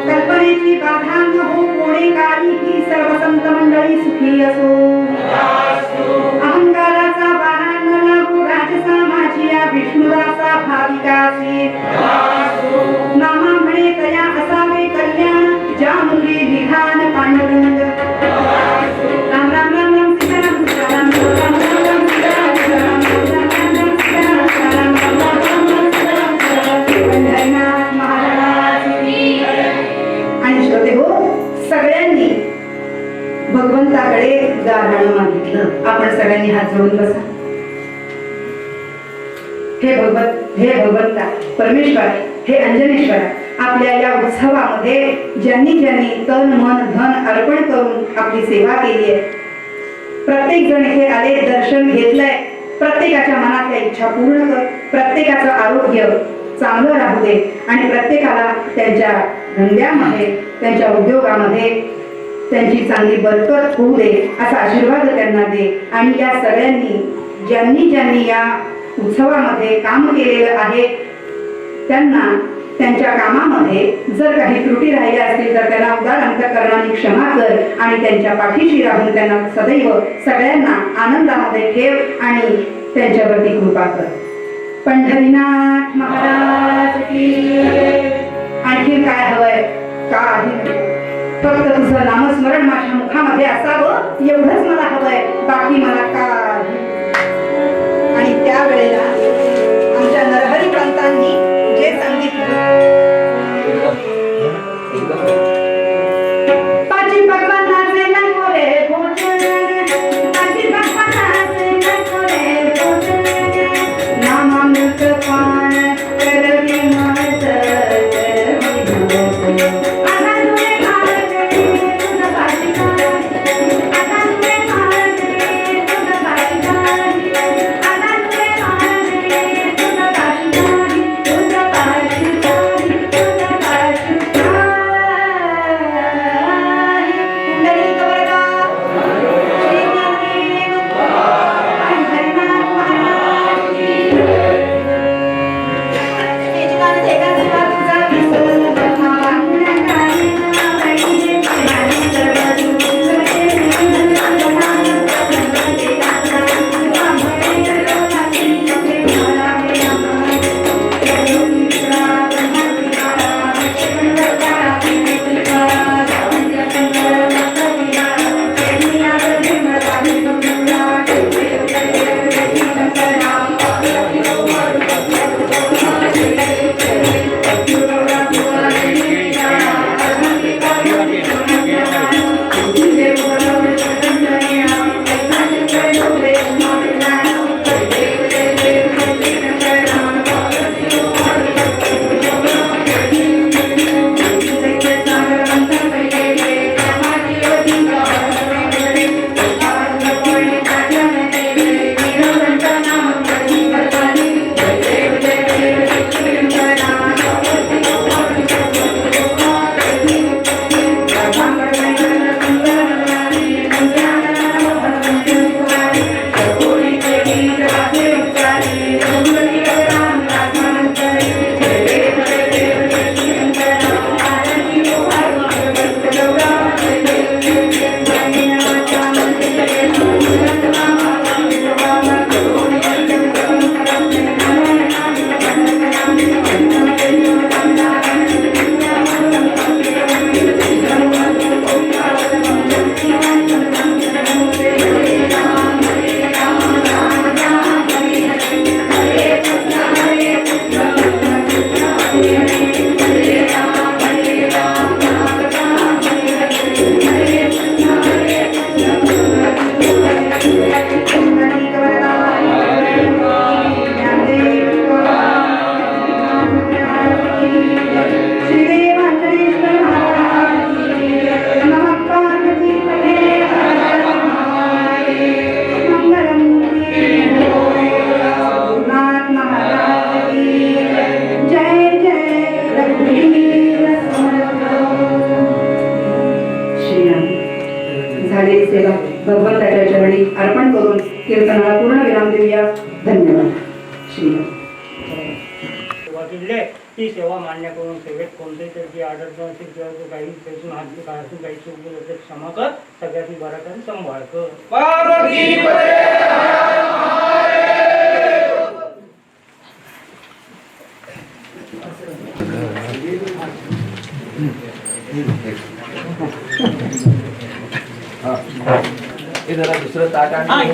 कल्पनेची बाधा न हो कोणी काही, ही सर्व संत मंडळी सुखी असो. अहंकाराचा बारा न लागू राजसा माझी या विष्णुदासा भाविकासी. नामा म्हणे तया असावे कल्याण, ज्या मुली निधान पांडुरंग. राम राम राम राम सीताराम सीताराम राम राम राम सीताराम सीताराम राम सीताराम सीताराम राम पंढरीनाथ महाराज की. आणि श्रोते हो सगळ्यांनी भगवंताकडे गाभाणं मागितलं. आपण सगळ्यांनी हात जोडून बसा. हे भगवंता परमेश्वर, हे अंजनेश्वर, आपल्या या उत्सवामध्ये ज्यांनी तन मन धन अर्पण करून आपली सेवा केली आहे, प्रत्येक जण इथे आले, दर्शन घेतलंय, प्रत्येकाच्या मनातल्या इच्छा पूर्ण कर. प्रत्येकाचं आरोग्य चांगलं राहू दे आणि प्रत्येकाला त्यांच्या धंद्यामध्ये त्यांच्या उद्योगामध्ये त्यांची चांगली बरकत होऊ दे असा आशीर्वाद त्यांना दे. आणि या सगळ्यांनी ज्यांनी या उत्सवामध्ये काम केलेलं आहे त्यांना त्यांच्या कामामध्ये जर काही त्रुटी राहिल्या असतील तर त्यांना उदार अंतःकरणाने क्षमा कर आणि त्यांच्या पाठीशी राहून त्यांना सदैव सगळ्यांना आनंदामध्ये ठेव आणि त्यांच्यावरती कृपा कर. पंढरीनाथ महाराज की. आणखी काय हवंय? काही नाही, फक्त तुझं नामस्मरण माझ्या मुखामध्ये असावं एवढंच मला हवंय, बाकी मला काही. आणि त्यावेळेला आमच्या नरहरी पंतांनी जे सांगितलं पाची भगवानाचे नकोरे भोजन, पाची भगवानाचे नकोरे भोजन, नामामृत पान करवी मात भगवंताच्या चरणी अर्पण करून कीर्तनाला पूर्ण विराम देऊया. धन्यवाद. श्रीराम. ती सेवा मान्य करून सेवेत कोणते तरी अडचण असेल किंवा तो काही त्यातून हात काढातून काही चूक असेल क्षमा कर. सगळ्याची बरा कर, संभाळ कर. हे जरा दुसरं ताट आणि